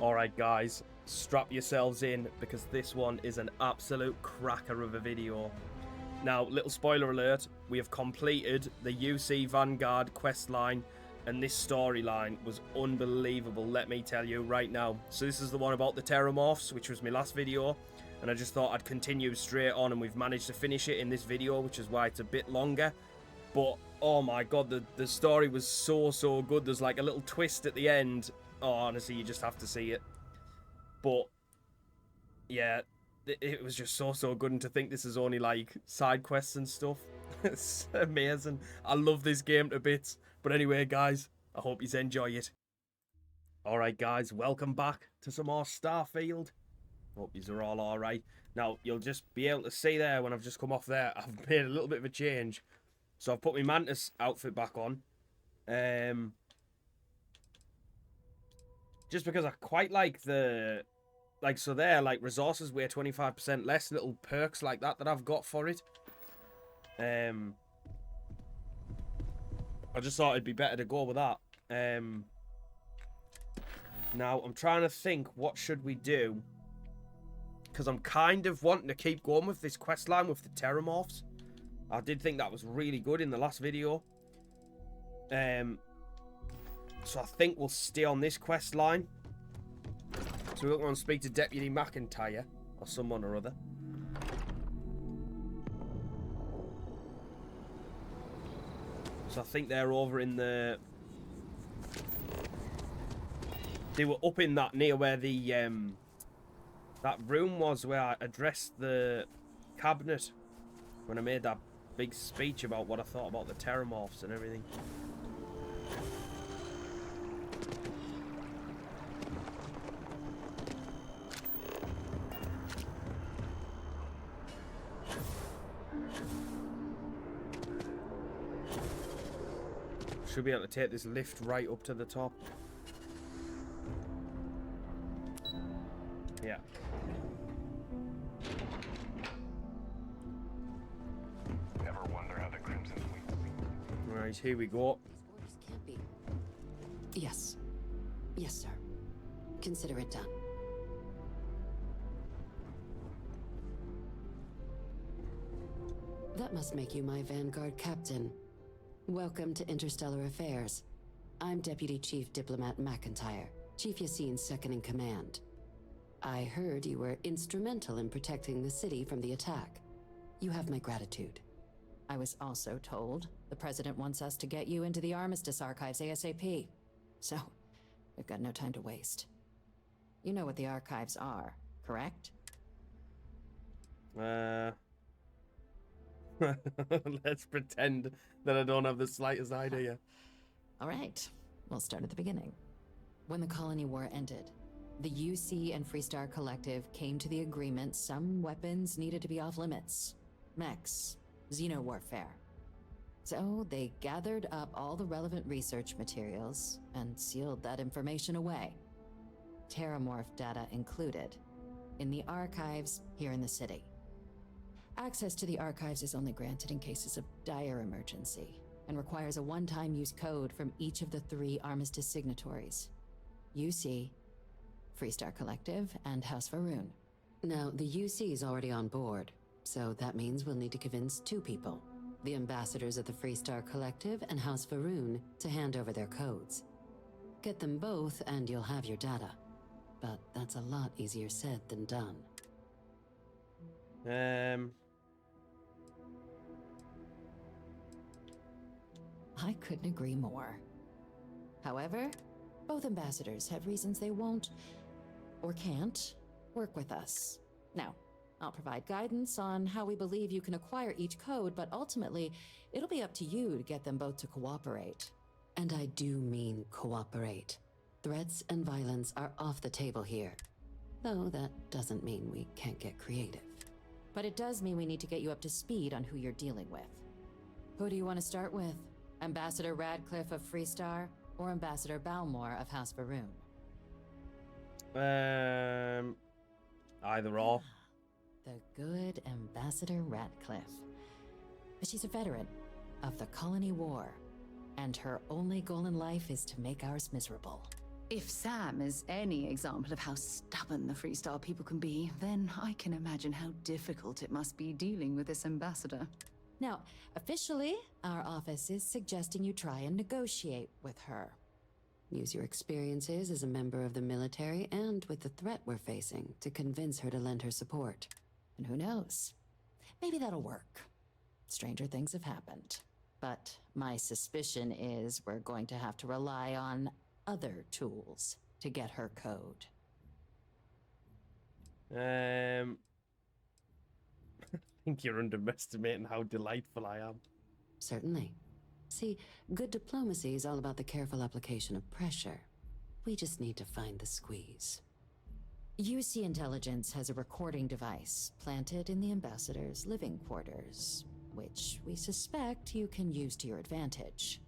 Alright guys, strap yourselves in because this one is an absolute cracker of a video. Now, little spoiler alert, we have completed the UC Vanguard questline, and this storyline was unbelievable, let me tell you right now. So this is the one about the Terrormorphs, which was my last video, and I just thought I'd continue straight on, and we've managed to finish it in this video, which is why it's a bit longer. But, oh my god, the story was so good. There's like a little twist at the end. Oh, honestly, you just have to see it. But, yeah, it was just so good. And to think this is only like side quests and stuff. It's amazing. I love this game to bits. But anyway, guys, I hope you enjoy it. Alright, guys, welcome back to some more Starfield. Hope you are all alright. Now, you'll just be able to see there when I've just come off there, I've made a little bit of a change. So I've put my Mantis outfit back on. Just because I quite like the... Like, so there, like, resources weigh 25% less. Little perks like that I've got for it. I just thought it'd be better to go with that. Now, I'm trying to think, what should we do? Because I'm kind of wanting to keep going with this questline with the Terrormorphs. I did think that was really good in the last video. So I think we'll stay on this quest line. So we'll go and speak to Deputy McIntyre, or someone or other. So I think they're over in the... They were up in that, near where the, that room was where I addressed the cabinet. When I made that big speech about what I thought about the Terrormorphs and everything. Should be able to take this lift right up to the top. Yeah. Ever wonder how the Crimson Fleet... Right, here we go. These orders can't be... Yes. Yes, sir. Consider it done. That must make you my Vanguard captain. Welcome to Interstellar Affairs. I'm Deputy Chief Diplomat McIntyre, Chief Yassine's second-in-command. I heard you were instrumental in protecting the city from the attack. You have my gratitude. I was also told the President wants us to get you into the Armistice Archives ASAP. So, we've got no time to waste. You know what the archives are, correct? Let's pretend that I don't have the slightest idea. All right, we'll start at the beginning. When the colony war ended, the UC and Freestar Collective came to the agreement some weapons needed to be off limits. Mechs, xeno-warfare. So they gathered up all the relevant research materials and sealed that information away. Terrormorph data included, in the archives here in the city. Access to the archives is only granted in cases of dire emergency and requires a one-time use code from each of the 3 Armistice signatories. UC, Freestar Collective, and House Varun. Now, the UC is already on board, so that means we'll need to convince 2 people, the ambassadors of the Freestar Collective and House Varun, to hand over their codes. Get them both and you'll have your data. But that's a lot easier said than done. I couldn't agree more. However, both ambassadors have reasons they won't, or can't, work with us. Now, I'll provide guidance on how we believe you can acquire each code, but ultimately, it'll be up to you to get them both to cooperate. And I do mean cooperate. Threats and violence are off the table here. Though that doesn't mean we can't get creative. But it does mean we need to get you up to speed on who you're dealing with. Who do you want to start with? Ambassador Radcliffe of Freestar, or Ambassador Balmore of House Varun? Either or. The good Ambassador Radcliffe. She's a veteran of the Colony War, and her only goal in life is to make ours miserable. If Sam is any example of how stubborn the Freestar people can be, then I can imagine how difficult it must be dealing with this ambassador. Now, officially, our office is suggesting you try and negotiate with her. Use your experiences as a member of the military and with the threat we're facing to convince her to lend her support. And who knows? Maybe that'll work. Stranger things have happened. But my suspicion is we're going to have to rely on other tools to get her code. I think you're underestimating how delightful I am. Certainly. See, good diplomacy is all about the careful application of pressure. We just need to find the squeeze. UC Intelligence has a recording device planted in the ambassador's living quarters, which we suspect you can use to your advantage.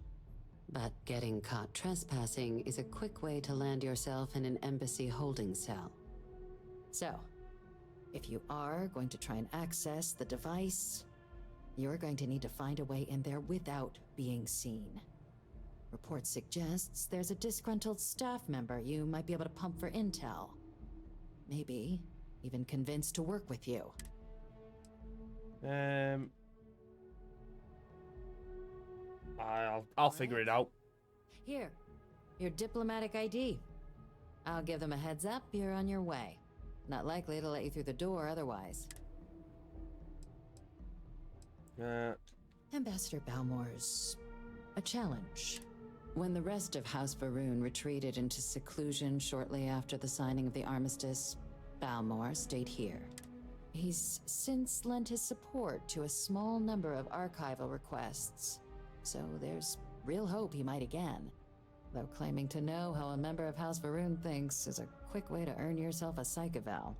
But getting caught trespassing is a quick way to land yourself in an embassy holding cell. So, if you are going to try and access the device, you're going to need to find a way in there without being seen. Report suggests there's a disgruntled staff member you might be able to pump for intel. Maybe even convince to work with you. I'll figure it out. Here, your diplomatic ID. I'll give them a heads up, you're on your way. Not likely to let you through the door otherwise. Ambassador Balmore's a challenge. When the rest of House Varun retreated into seclusion shortly after the signing of the Armistice, Balmore stayed here. He's since lent his support to a small number of archival requests, so there's real hope he might again. Though claiming to know how a member of House Varun thinks is a quick way to earn yourself a psych eval.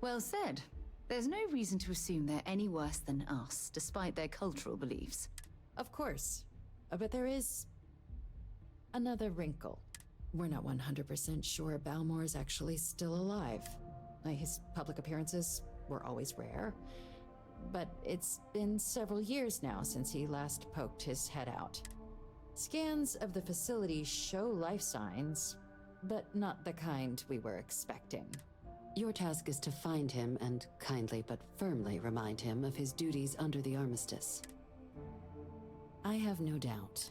Well said. There's no reason to assume they're any worse than us, despite their cultural beliefs. Of course, but there is another wrinkle. We're not 100% sure Balmore's actually still alive. His public appearances were always rare, but it's been several years now since he last poked his head out. Scans of the facility show life signs, but not the kind we were expecting. Your task is to find him and kindly but firmly remind him of his duties under the Armistice. I have no doubt.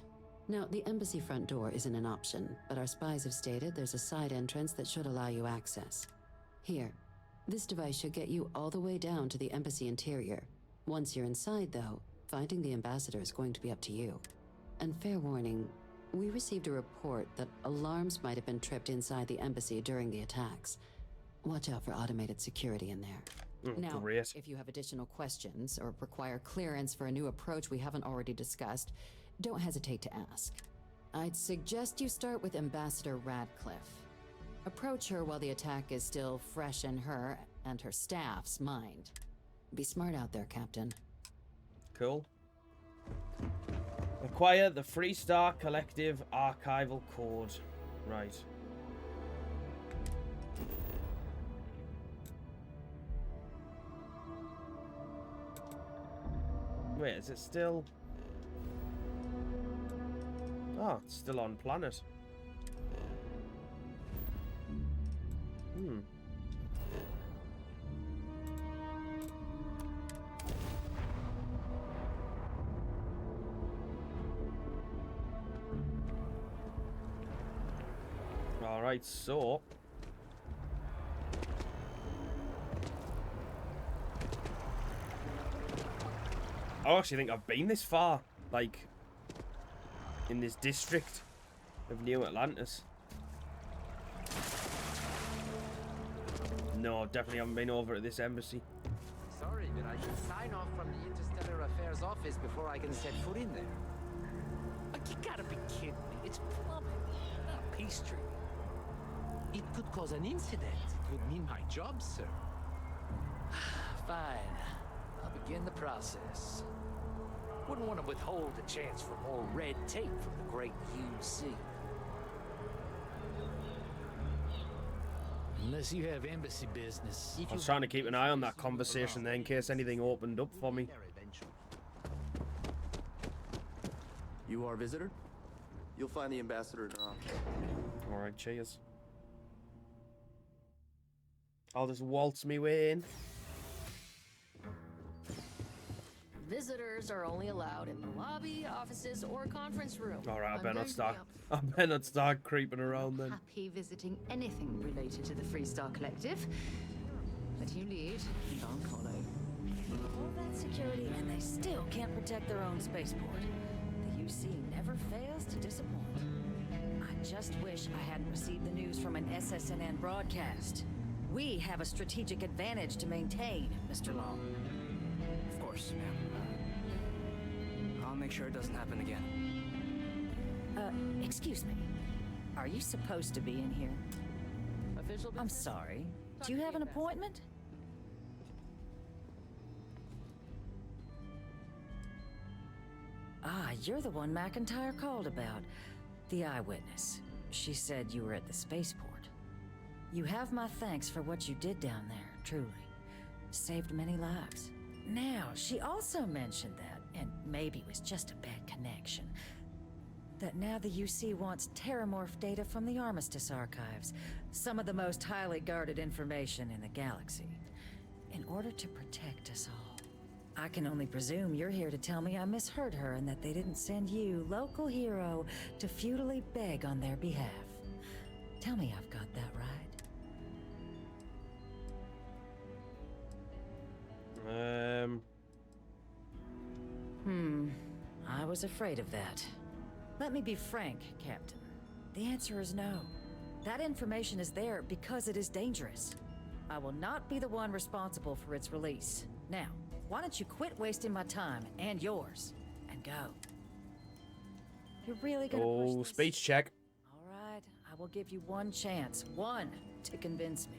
Now, the embassy front door isn't an option, but our spies have stated there's a side entrance that should allow you access. Here, this device should get you all the way down to the embassy interior. Once you're inside, though, finding the ambassador is going to be up to you. And fair warning, we received a report that alarms might have been tripped inside the embassy during the attacks. Watch out for automated security in there. Now, great. if you have additional questions or require clearance for a new approach we haven't already discussed, don't hesitate to ask. I'd suggest you start with Ambassador Radcliffe. Approach her while the attack is still fresh in her and her staff's mind. Be smart out there, Captain. Cool. Acquire the Freestar Collective Archival Code. Right. Wait, is it still... Oh, it's still on planet. Alright, so... I actually think I've been this far, like, in this district of New Atlantis. No, definitely haven't been over at this embassy. Sorry, but I should sign off from the Interstellar Affairs office before I can set foot in there. Like, you gotta be kidding me. It's plumbing, not pastry. It could cause an incident. It would mean my job, sir. Fine. I'll begin the process. Wouldn't want to withhold the chance for more red tape from the great UC. Unless you have embassy business. I was trying to keep an eye on that conversation there in case anything opened up for me. You are a visitor? You'll find the ambassador in her office. Alright, cheers. I'll just waltz me way in. Visitors are only allowed in the lobby, offices, or conference room. Alright, I I'm better going not to start. be I better not start creeping around then. Happy visiting anything related to the Freestar Collective. But you lead, and I'll follow. All that security, and they still can't protect their own spaceport. The UC never fails to disappoint. I just wish I hadn't received the news from an SSNN broadcast. We have a strategic advantage to maintain, Mr. Long. Of course, ma'am. I'll make sure it doesn't happen again. Excuse me. Are you supposed to be in here? Official I'm business? sorry. Talk Do you to have the an ambassador. appointment? Ah, you're the one McIntyre called about. The eyewitness. She said you were at the spaceport. You have my thanks for what you did down there, truly. Saved many lives. Now, she also mentioned that, and maybe it was just a bad connection, that now the UC wants Terrormorph data from the Armistice Archives, some of the most highly guarded information in the galaxy, in order to protect us all. I can only presume you're here to tell me I misheard her and that they didn't send you, local hero, to futilely beg on their behalf. Tell me I've got that right. I was afraid of that. Let me be frank, Captain. The answer is no. That information is there because it is dangerous. I will not be the one responsible for its release. Now, why don't you quit wasting my time and yours and go? You're really gonna push Oh, this? speech check. All right, I will give you one chance, one, to convince me.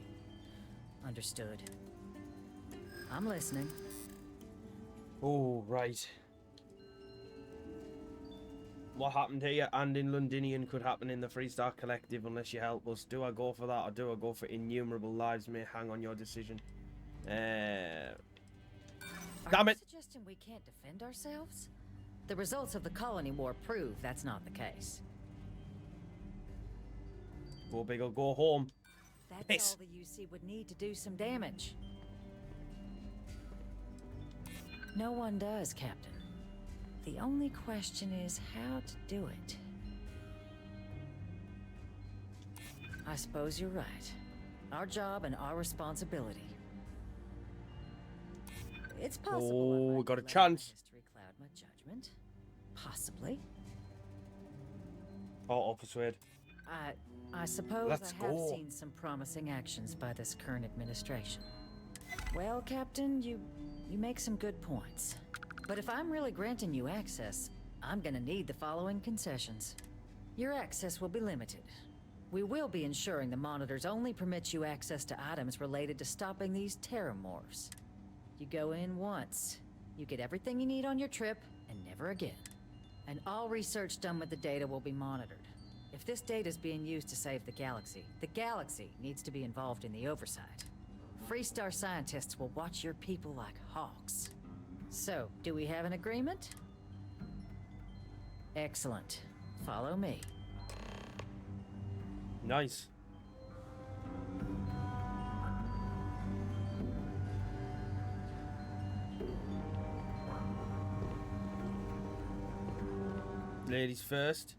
Understood. I'm listening. Oh, right. What happened here and in Londinion could happen in the Freestar Collective unless you help us. Do I go for that or do I go for innumerable lives may hang on your decision? Are Damn you it! suggesting we can't defend ourselves? The results of the colony war prove that's not the case. Go big or go home. That's Piss. all the UC would need to do some damage. No one does, Captain. The only question is how to do it. I suppose you're right. Our job and our responsibility. It's possible. I Oh, might got a let chance. History cloud my judgment. Possibly. Oh, persuade. I suppose Let's I have go. seen some promising actions by this current administration. Well, Captain, you make some good points. But if I'm really granting you access, I'm gonna need the following concessions. Your access will be limited. We will be ensuring the monitors only permit you access to items related to stopping these terrormorphs. You go in once, you get everything you need on your trip, and never again. And all research done with the data will be monitored. If this data is being used to save the galaxy needs to be involved in the oversight. Freestar scientists will watch your people like hawks. So, do we have an agreement? Excellent. Follow me. Nice. Ladies first.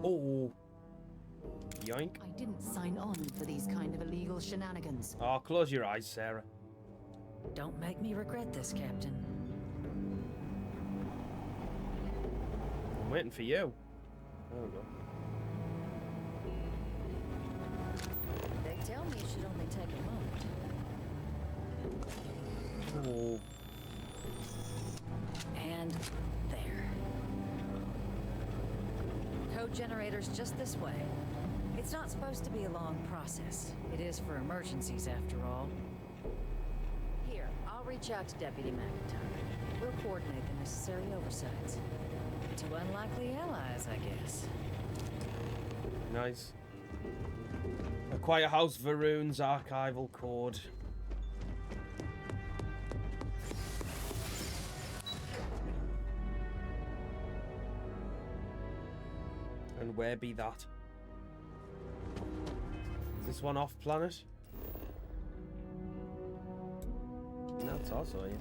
Oh. Yoink. I didn't sign on for these kind of illegal shenanigans. Oh, close your eyes, Sarah. Don't make me regret this, Captain. I'm waiting for you. Oh, no. They tell me it should only take a moment. Oh. And there. Code generators just this way. It's not supposed to be a long process. It is for emergencies, after all. Here, I'll reach out to Deputy McIntyre. We'll coordinate the necessary oversights. Two unlikely allies, I guess. Nice. Acquire House Varun's archival code. And where be that? Is this one off planet? No, it's also here.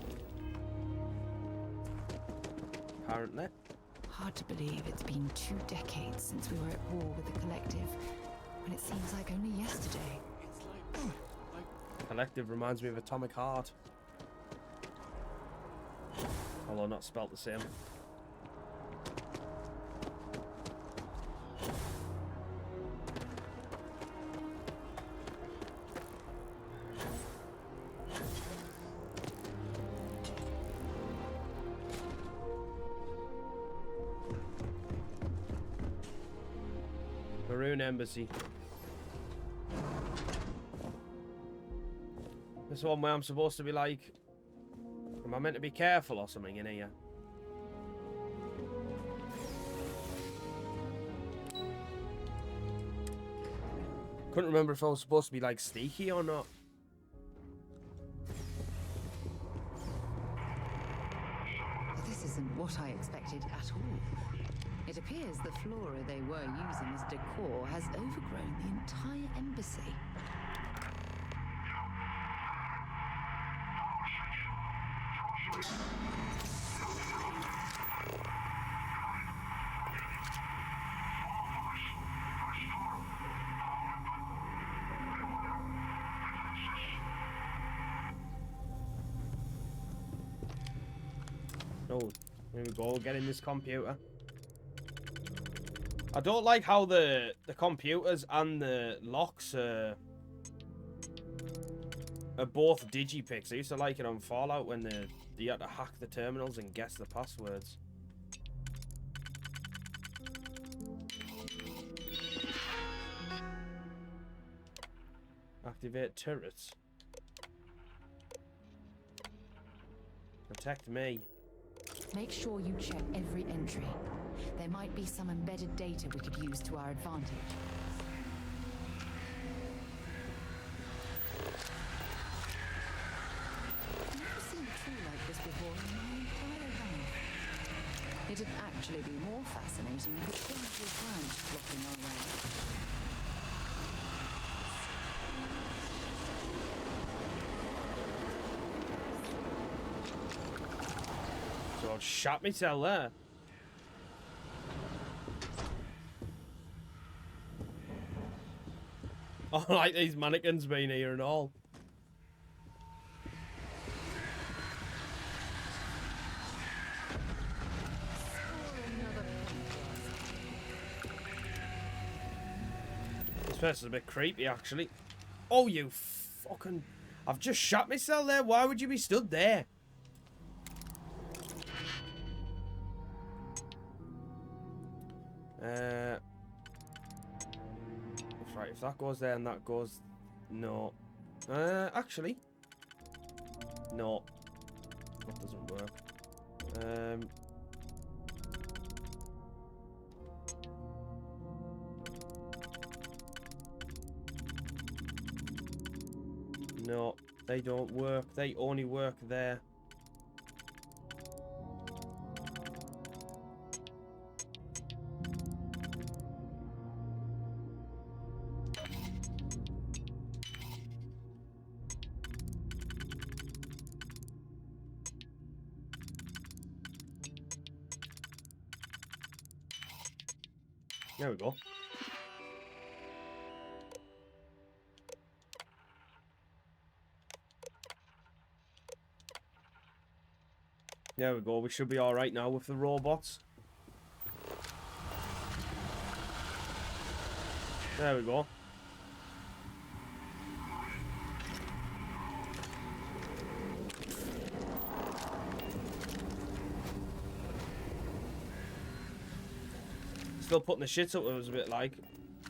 Apparently. Hard to believe it's been 2 decades since we were at war with the Collective, when it seems like only yesterday. Collective reminds me of Atomic Heart. Although not spelt the same. Embassy. This one where I'm supposed to be like, am I meant to be careful or something in here? Couldn't remember if I was supposed to be like sneaky or not. This isn't what I expected at all. It appears the flora they were using as decor has overgrown the entire embassy. Oh, here we go, get in this computer. I don't like how the computers and the locks are both digipics. I used to like it on Fallout when you had to hack the terminals and guess the passwords. Activate turrets. Protect me. Make sure you check every entry. There might be some embedded data we could use to our advantage. I've never seen a tree like this before in my entire life. It'd actually be more fascinating if it wasn't a branch blocking our way. So I've shot myself there. Oh, like these mannequins being here and all. This place is a bit creepy, actually. Oh, you fucking... I've just shot myself there. Why would you be stood there? Right, if that goes there and that goes... No. Actually... No. That doesn't work. No, they don't work. They only work there. There we go. There we go. We should be all right now with the robots. There we go. Still putting the shit up with us a bit, like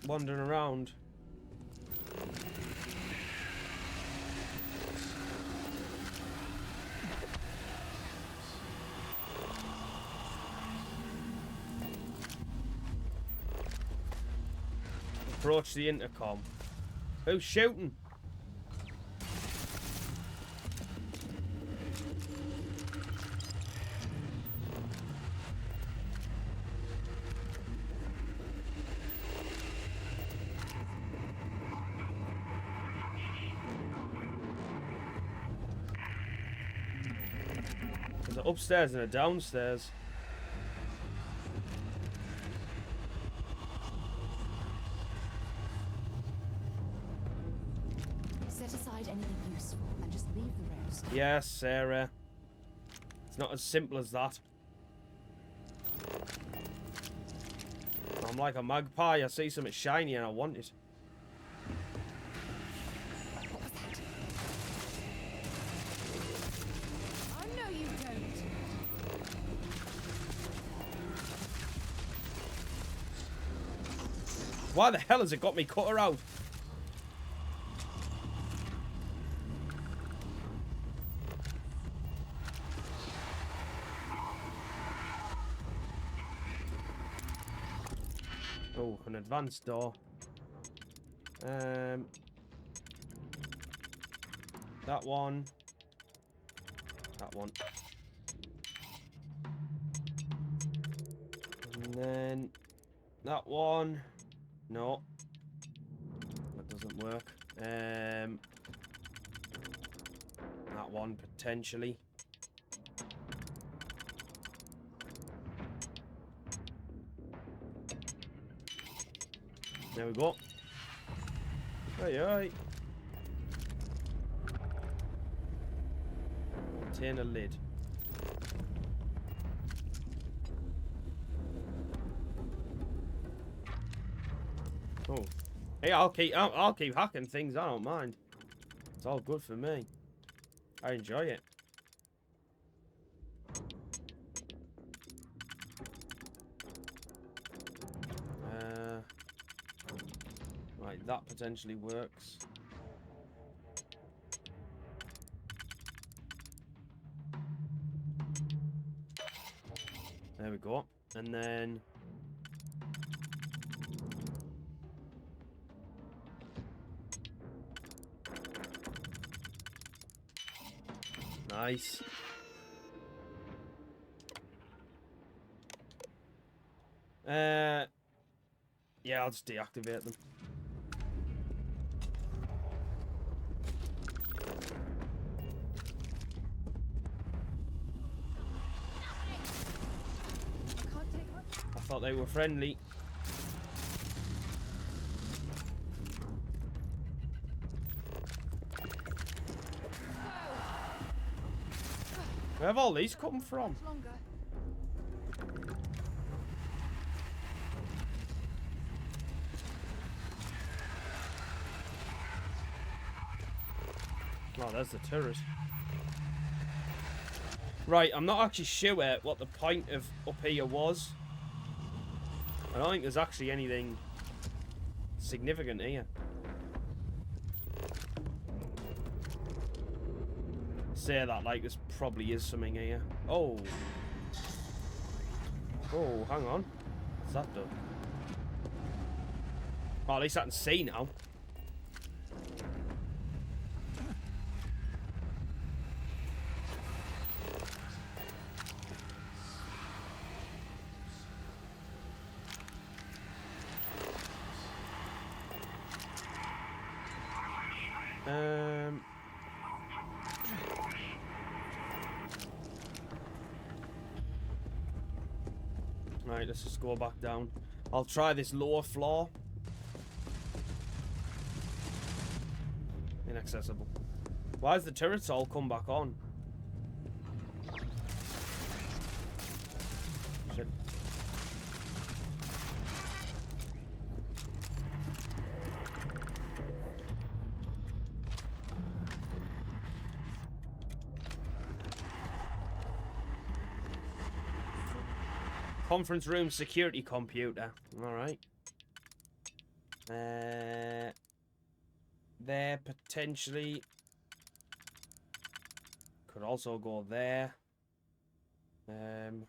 wandering around. Approach the intercom. Who's shooting? There's an upstairs and a downstairs. Set aside anything useful and just leave the rest. Yes, Sarah. It's not as simple as that. I'm like a magpie. I see something shiny and I want it. What was that? Oh no, you don't. Why the hell has it got me cut her out? Oh, an advanced door. That one. That one. And then that one. No. That doesn't work. That one potentially. There we go. Aye, aye. Obtain a lid. Oh, hey, I'll keep hacking things. I don't mind. It's all good for me. I enjoy it. Right, that potentially works. There we go. And then nice. Yeah, I'll just deactivate them. I thought they were friendly. Where have all these come from? Oh, there's the turret. Right, I'm not actually sure what the point of up here was. I don't think there's actually anything significant here. Say that like this probably is something here. Oh. Oh, hang on. What's that done? Oh, at least I can see now. Right, let's just go back down. I'll try this lower floor. Inaccessible. Why has the turrets all come back on? Shit. Conference room security computer. Alright. There potentially. Could also go there. No,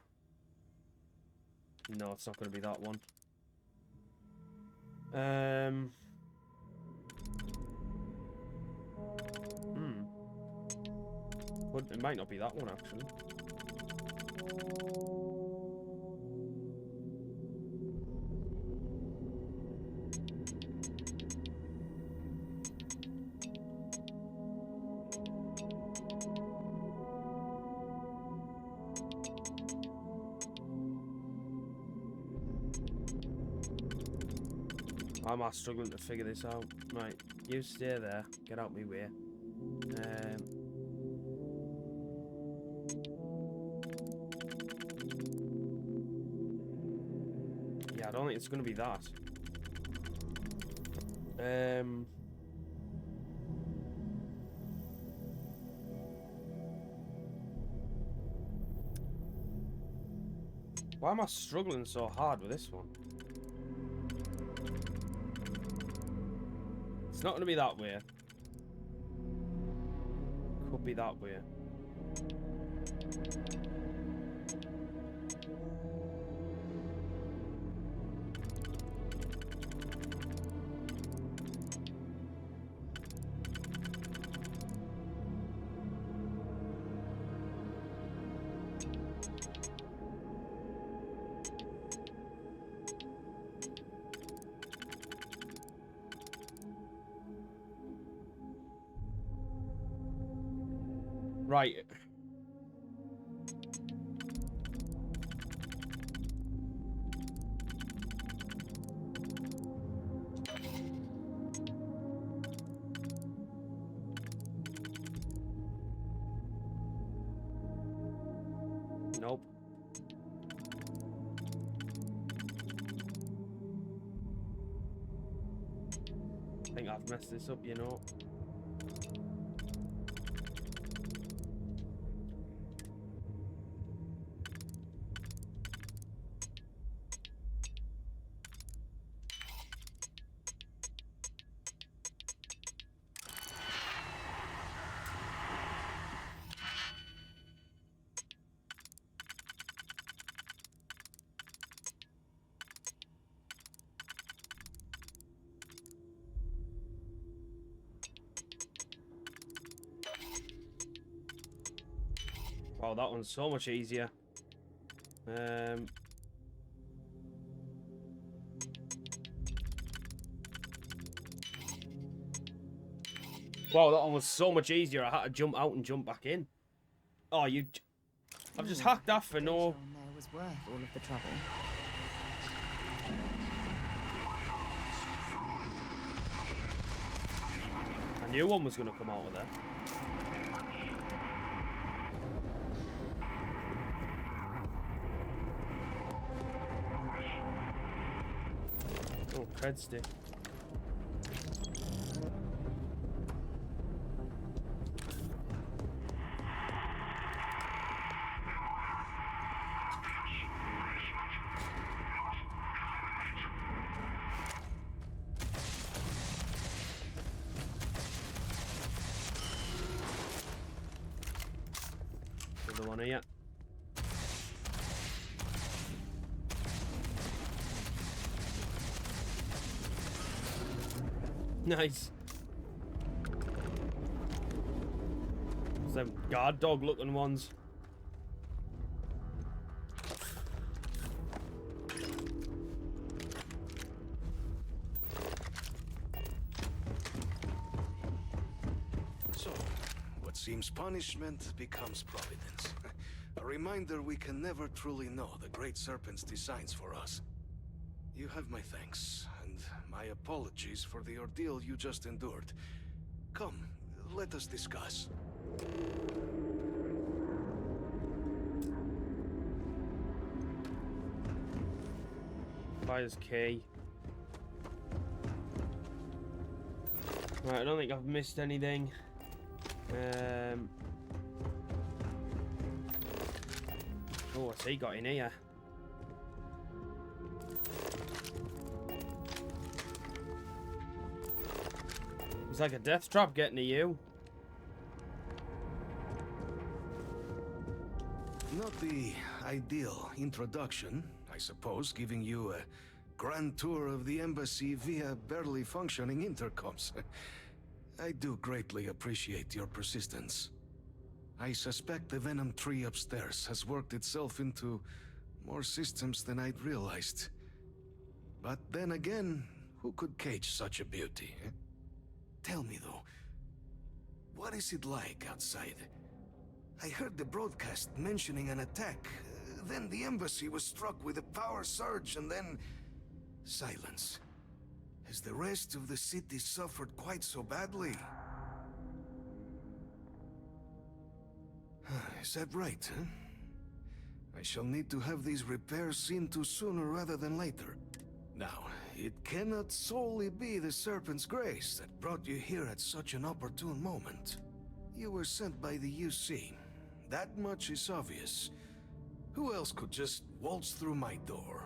it's not going to be that one. But it might not be that one, actually. I'm struggling to figure this out. Right, you stay there. Get out my way. Yeah, I don't think it's going to be that. Why am I struggling so hard with this one? It's not going to be that way. Could be that way. Right. Nope. I think I've messed this up, you know. Wow, that one's so much easier. Wow, that one was so much easier. I had to jump out and jump back in. Oh, I've just hacked that for no... There was worth all of the trouble. I knew one was going to come out of there. Oh, cred stick. Another one here. Nice. Some guard dog looking ones. So, what seems punishment becomes providence. A reminder we can never truly know the Great Serpent's designs for us. You have my thanks, and my apologies for the ordeal you just endured. Come, let us discuss. Fire's key. Right, I don't think I've missed anything. Oh, what's he got in here? It's like a death trap getting to you. Not the ideal introduction, I suppose, giving you a grand tour of the embassy via barely functioning intercoms. I do greatly appreciate your persistence. I suspect the Venom tree upstairs has worked itself into more systems than I'd realized. But then again, who could cage such a beauty? Eh? Tell me though, what is it like outside? I heard the broadcast mentioning an attack. Then the embassy was struck with a power surge and then silence. Has the rest of the city suffered quite so badly? Is that right, huh? I shall need to have these repairs seen to sooner rather than later. Now, it cannot solely be the Serpent's grace that brought you here at such an opportune moment. You were sent by the UC. That much is obvious. Who else could just waltz through my door?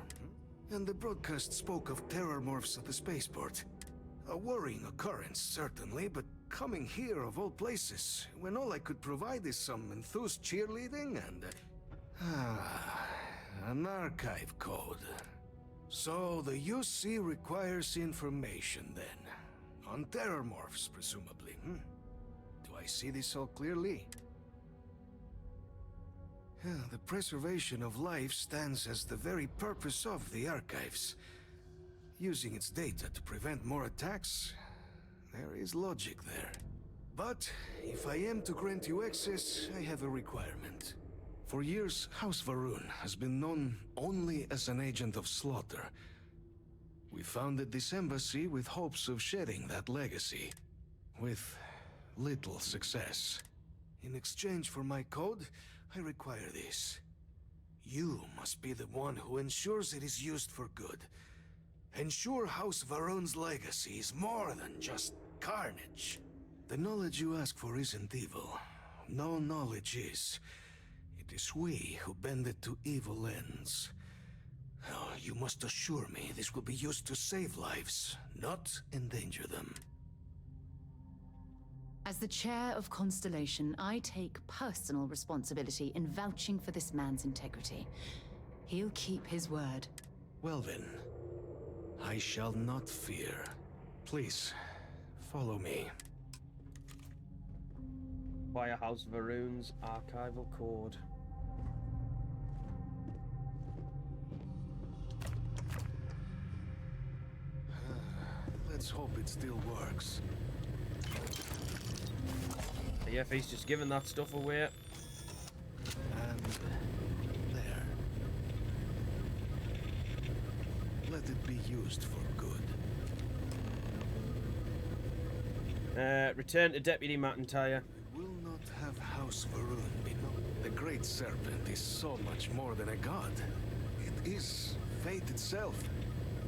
And the broadcast spoke of Terrormorphs at the spaceport. A worrying occurrence, certainly, but coming here of all places, when all I could provide is some enthused cheerleading and... an archive code. So the UC requires information then. On Terrormorphs, presumably, Do I see this all clearly? The preservation of life stands as the very purpose of the archives. Using its data to prevent more attacks, there is logic there. But if I am to grant you access, I have a requirement. For years, House Varun has been known only as an agent of slaughter. We founded this embassy with hopes of shedding that legacy, with little success. In exchange for my code, I require this. You must be the one who ensures it is used for good. Ensure House Varun's legacy is more than just carnage. The knowledge you ask for isn't evil. No knowledge is. It is we who bend it to evil ends. Oh, you must assure me this will be used to save lives, not endanger them. As the chair of Constellation, I take personal responsibility in vouching for this man's integrity. He'll keep his word. Well then, I shall not fear. Please, follow me. Via House Varun's archival code. Let's hope it still works. Yeah, if he's just giving that stuff away. And there. Let it be used for good. Return to Deputy McIntyre. I will not have House Varun be known. The Great Serpent is so much more than a god. It is fate itself.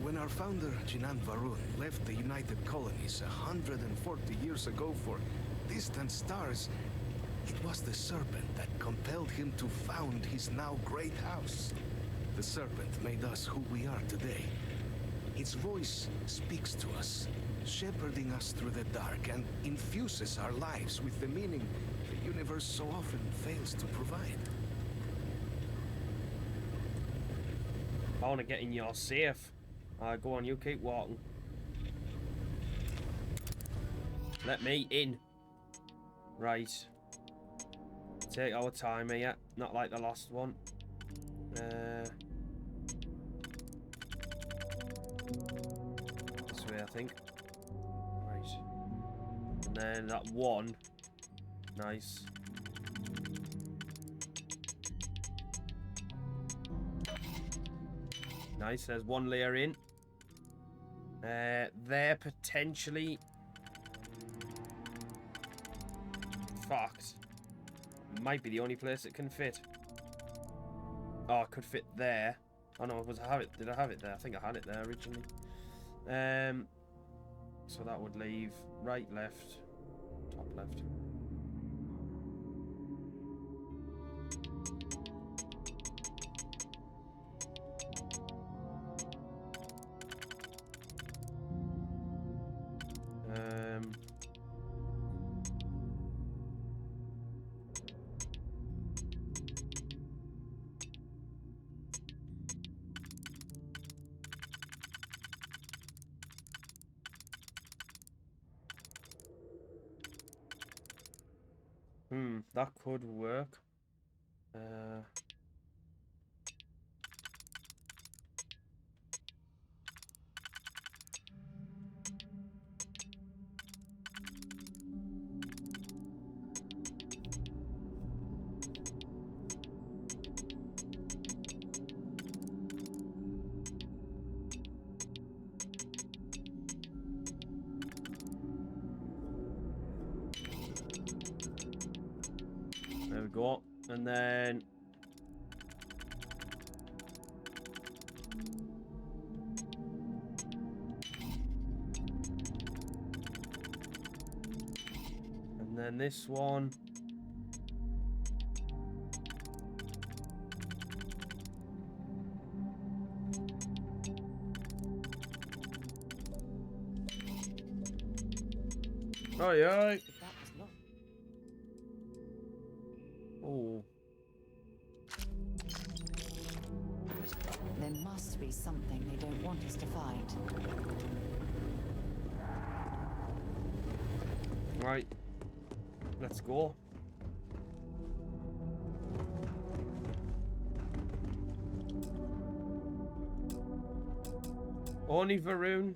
When our founder, Jinan Varun, left the United Colonies 140 years ago for distant stars, it was the Serpent that compelled him to found his now great house. The Serpent made us who we are today. Its voice speaks to us, shepherding us through the dark and infuses our lives with the meaning the universe so often fails to provide. I want to get in your safe. Go on, you keep walking. Let me in. Right. Take our time here, not like the last one. This way, I think. Right. And then that one. Nice. Nice, there's one layer in. There potentially. Fucked. Might be the only place it can fit. Oh, it could fit there. Oh no, did I have it there? I think I had it there originally. So that would leave right, left, top left. That could work. There we go. And then... and then this one. Oh, yeah. Oh. There must be something they don't want us to find. Right. Let's go. Only Varun.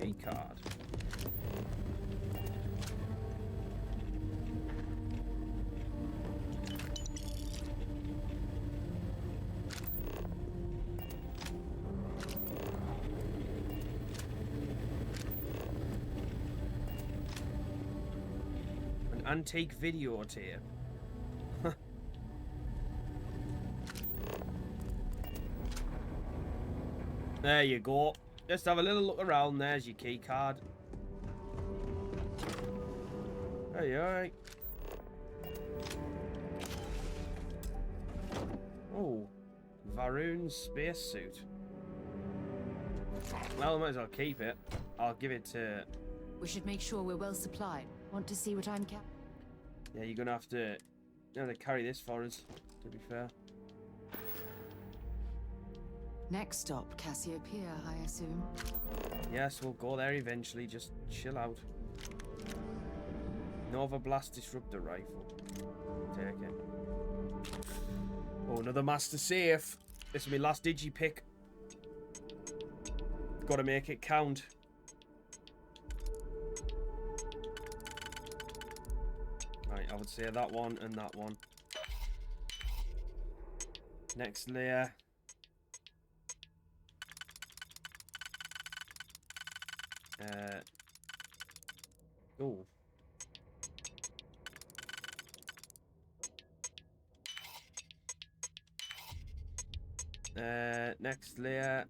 Key card. An antique videotape. There you go. Just have a little look around. There's your key card. Hey, alright. Oh, Varun's spacesuit. Well, I might as well keep it. I'll give it to... We should make sure we're well supplied. Want to see what I'm Yeah, you're gonna have to carry this for us, to be fair. Next stop, Cassiopeia, I assume. Yes, we'll go there eventually. Just chill out. Nova Blast Disruptor Rifle. Take it. Oh, another Master Safe. This will be last digi-pick. Gotta make it count. Right, I would say that one and that one. Next layer. Oh. Next layer.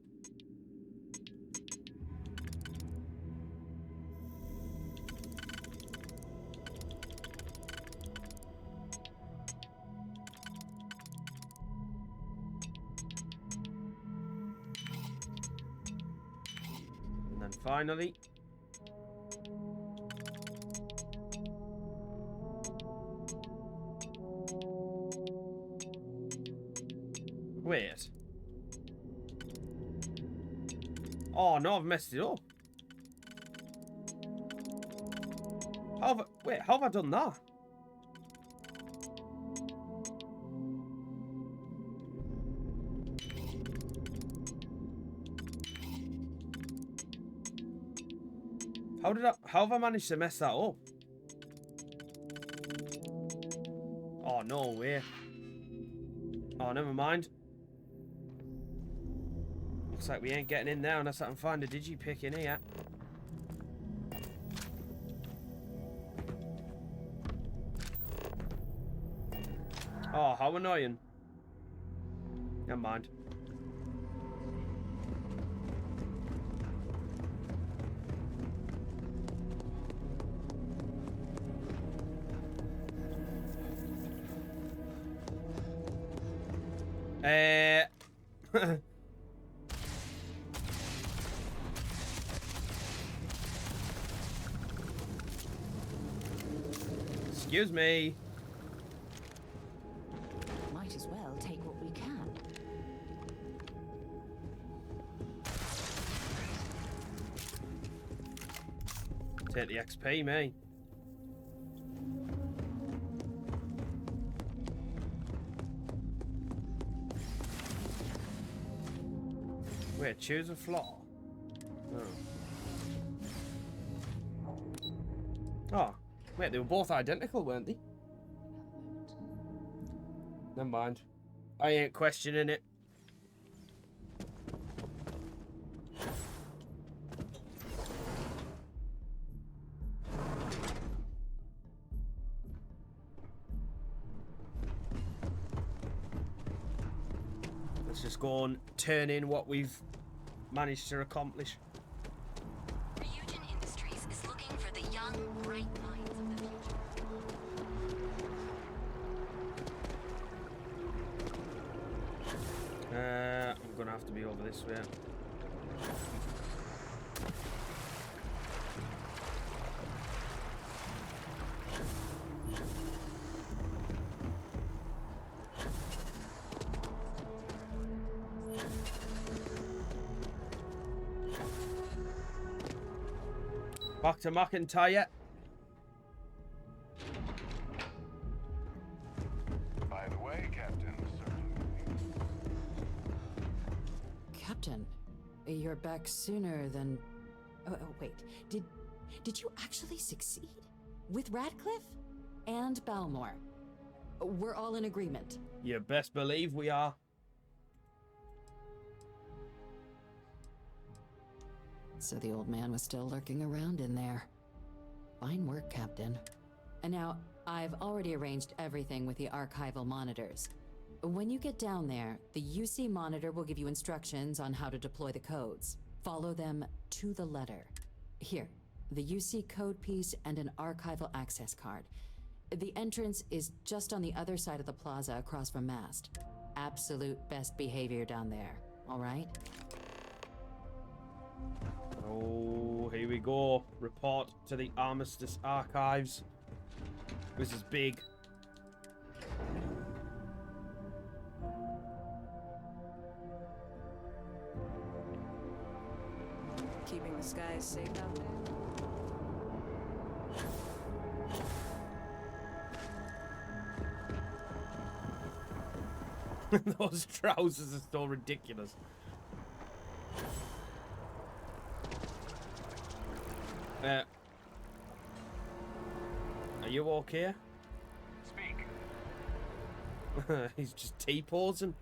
And then finally. Wait. Oh no, I've messed it up. Wait, how have I done that? How have I managed to mess that up? Oh, no way. Oh, never mind. Looks like we ain't getting in there unless I can find a digi-pick in here. Oh, how annoying. Never mind. Excuse me. Might as well take what we can. Take the XP, me. Wait, choose a floor. Oh, wait, they were both identical, weren't they? Never mind. I ain't questioning it. Let's just go and turn in what we've managed to accomplish. Ryujin Industries is looking for the young, bright minds of the future. I'm gonna have to be over this way. Back to McIntyre. By the way, Captain, Captain, you're back sooner than... Oh, wait. Did you actually succeed? With Radcliffe? And Balmore? We're all in agreement. You best believe we are. So the old man was still lurking around in there. Fine work, Captain. And now, I've already arranged everything with the archival monitors. When you get down there, the UC monitor will give you instructions on how to deploy the codes. Follow them to the letter. Here, the UC code piece and an archival access card. The entrance is just on the other side of the plaza across from Mast. Absolute best behavior down there, all right? Oh, here we go. Report to the Armistice Archives. This is big. Keeping the skies safe out there? Those trousers are so ridiculous. Are you okay? Speak. He's just T-posing.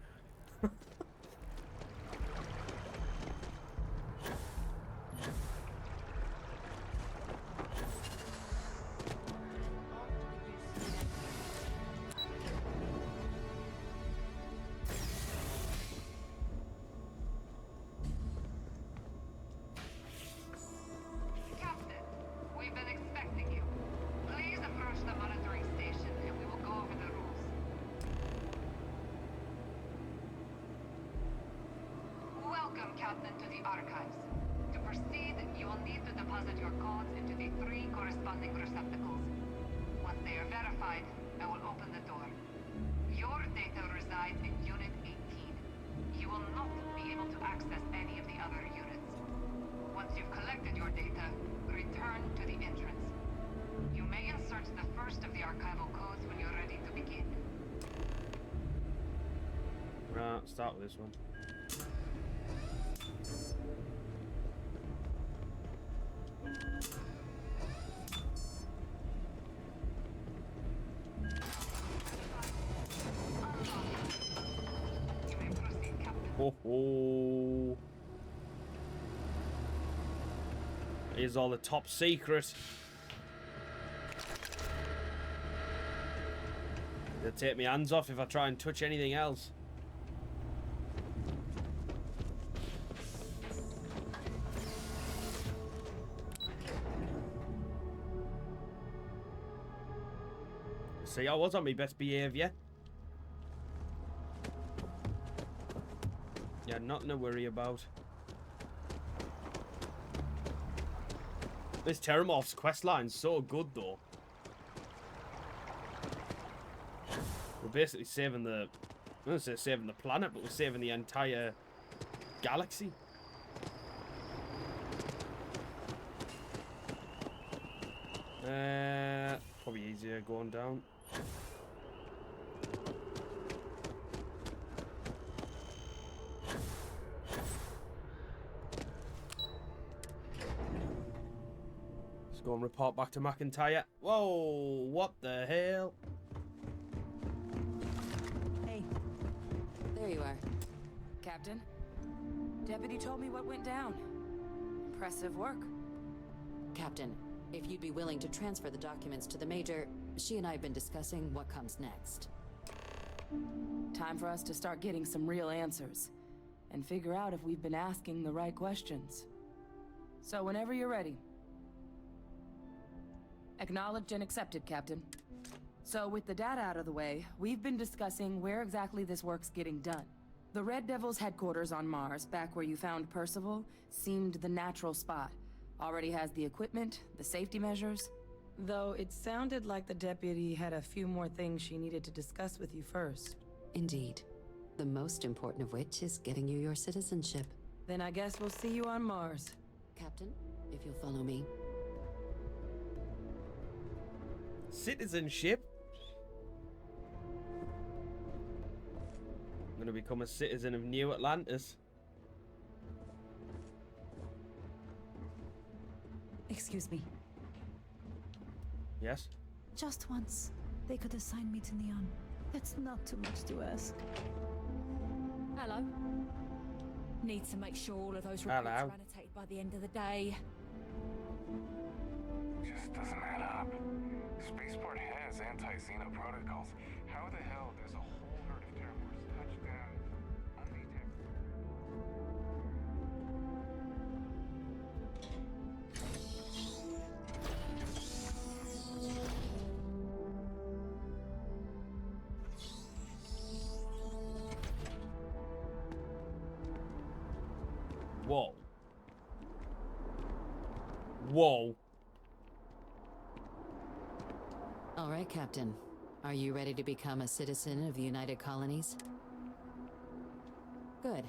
Right, start with this one. Ho ho! Here's all the top secret. They'll take my hands off if I try and touch anything else. See, I was on my best behaviour. Yeah, nothing to worry about. This Terrormorph's questline's so good, though. We're basically saving the... I'm going to say saving the planet, but we're saving the entire galaxy. Probably easier going down. Go and report back to McIntyre. Whoa, what the hell? Hey. There you are. Captain. Deputy told me what went down. Impressive work. Captain, if you'd be willing to transfer the documents to the Major, she and I have been discussing what comes next. Time for us to start getting some real answers. And figure out if we've been asking the right questions. So whenever you're ready. Acknowledged and accepted, Captain. So with the data out of the way, we've been discussing where exactly this work's getting done. The Red Devil's headquarters on Mars, back where you found Percival, seemed the natural spot. Already has the equipment, the safety measures. Though it sounded like the deputy had a few more things she needed to discuss with you first. Indeed. The most important of which is getting you your citizenship. Then I guess we'll see you on Mars. Captain, if you'll follow me. Citizenship? I'm going to become a citizen of New Atlantis. Excuse me. Yes? Just once, they could assign me to Neon. That's not too much to ask. Hello. Need to make sure all of those reports are annotated by the end of the day. Just doesn't add up. Spaceport has anti-Xeno protocols. How the hell does a whole herd of Terrormorphs touch down undetected? Whoa. Whoa. All right, Captain. Are you ready to become a citizen of the United Colonies? Good.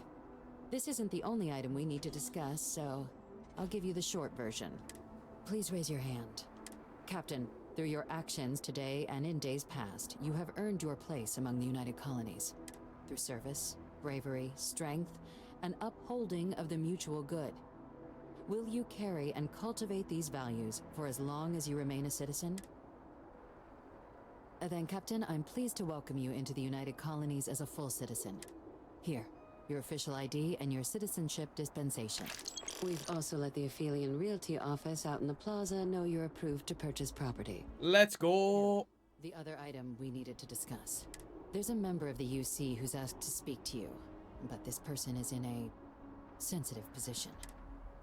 This isn't the only item we need to discuss, so I'll give you the short version. Please raise your hand. Captain, through your actions today and in days past, you have earned your place among the United Colonies. Through service, bravery, strength, and upholding of the mutual good. Will you carry and cultivate these values for as long as you remain a citizen? Then, Captain, I'm pleased to welcome you into the United Colonies as a full citizen. Here, your official ID and your citizenship dispensation. We've also let the Aphelion Realty office out in the plaza know you're approved to purchase property. Let's go! The other item we needed to discuss. There's a member of the UC who's asked to speak to you, but this person is in a sensitive position.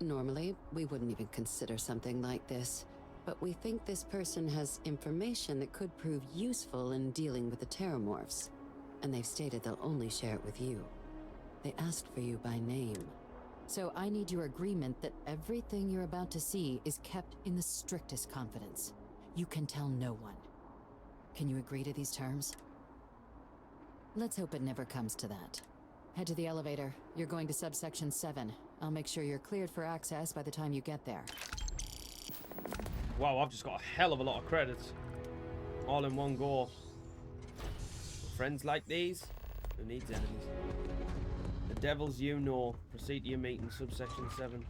Normally, we wouldn't even consider something like this, but we think this person has information that could prove useful in dealing with the Terrormorphs, and they've stated they'll only share it with you. They asked for you by name. So I need your agreement that everything you're about to see is kept in the strictest confidence. You can tell no one. Can you agree to these terms? Let's hope it never comes to that. Head to the elevator. You're going to subsection 7. I'll make sure you're cleared for access by the time you get there. Wow, I've just got a hell of a lot of credits. All in one go. Friends like these? Who needs enemies? The devils you know. Proceed to your meeting, subsection 7.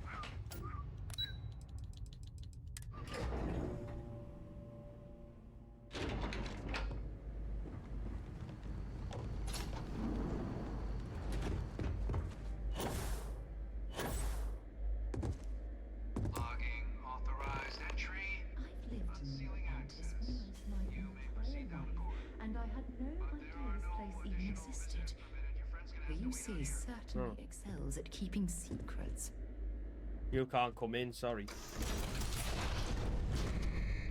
UC certainly excels at keeping secrets. You can't come in, sorry.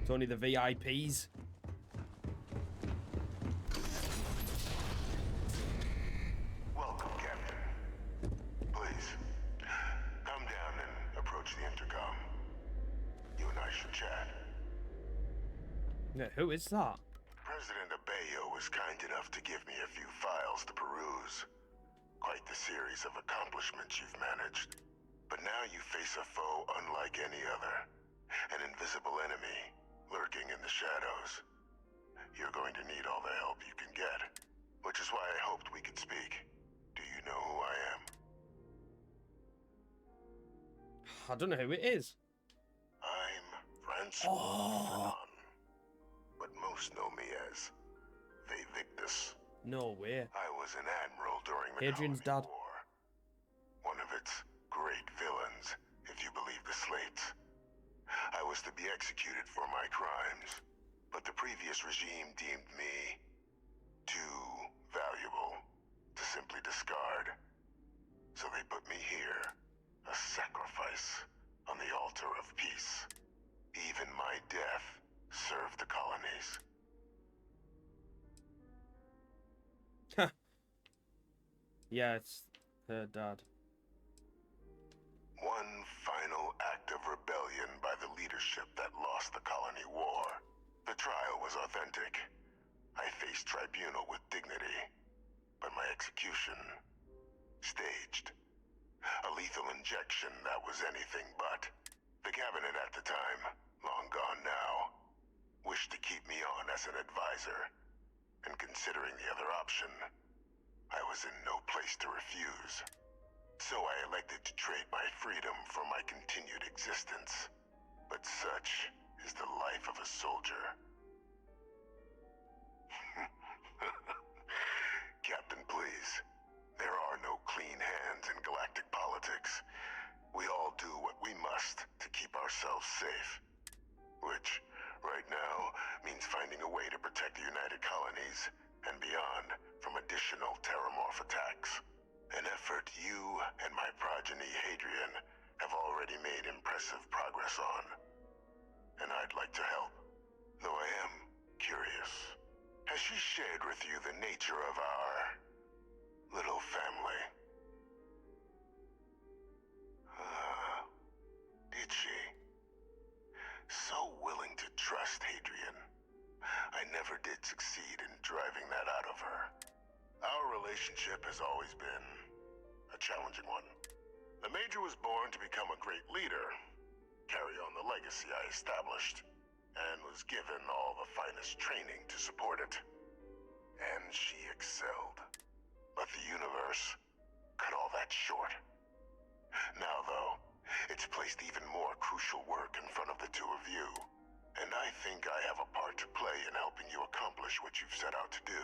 It's only the VIPs. Welcome, Captain. Please, come down and approach the intercom. You and I should chat. Yeah, who is that? President Abeyo was kind enough to give me a few files to peruse. Quite the series of accomplishments you've managed. But now you face a foe unlike any other. An invisible enemy, lurking in the shadows. You're going to need all the help you can get. Which is why I hoped we could speak. Do you know who I am? I don't know who it is. I'm schooled for none. But most know me as Victus. No way. I was an admiral during the Hadrian's Colony dad. War. One of its great villains, if you believe the slates. I was to be executed for my crimes, but the previous regime deemed me too valuable to simply discard. So they put me here, a sacrifice on the altar of peace. Even my death served the colonies. Yeah, it's her dad. One final act of rebellion by the leadership that lost the colony war. The trial was authentic. I faced tribunal with dignity, but my execution, staged. A lethal injection that was anything but. The cabinet at the time, long gone now, wished to keep me on as an advisor. And considering the other option, I was in no place to refuse. So I elected to trade my freedom for my continued existence. But such is the life of a soldier. Captain, please. There are no clean hands in galactic politics. We all do what we must to keep ourselves safe. Which, right now, means finding a way to protect the United Colonies and beyond from additional Terrormorph attacks. An effort you and my progeny Hadrian have already made impressive progress on. And I'd like to help, though I am curious. Has she shared with you the nature of our little family? Did she? So willing to trust Hadrian. I never did succeed in driving that out of her. Our relationship has always been a challenging one. The Major was born to become a great leader, carry on the legacy I established, and was given all the finest training to support it. And she excelled. But the universe cut all that short. Now, though, it's placed even more crucial work in front of the two of you. And I think I have a part to play in helping you accomplish what you've set out to do.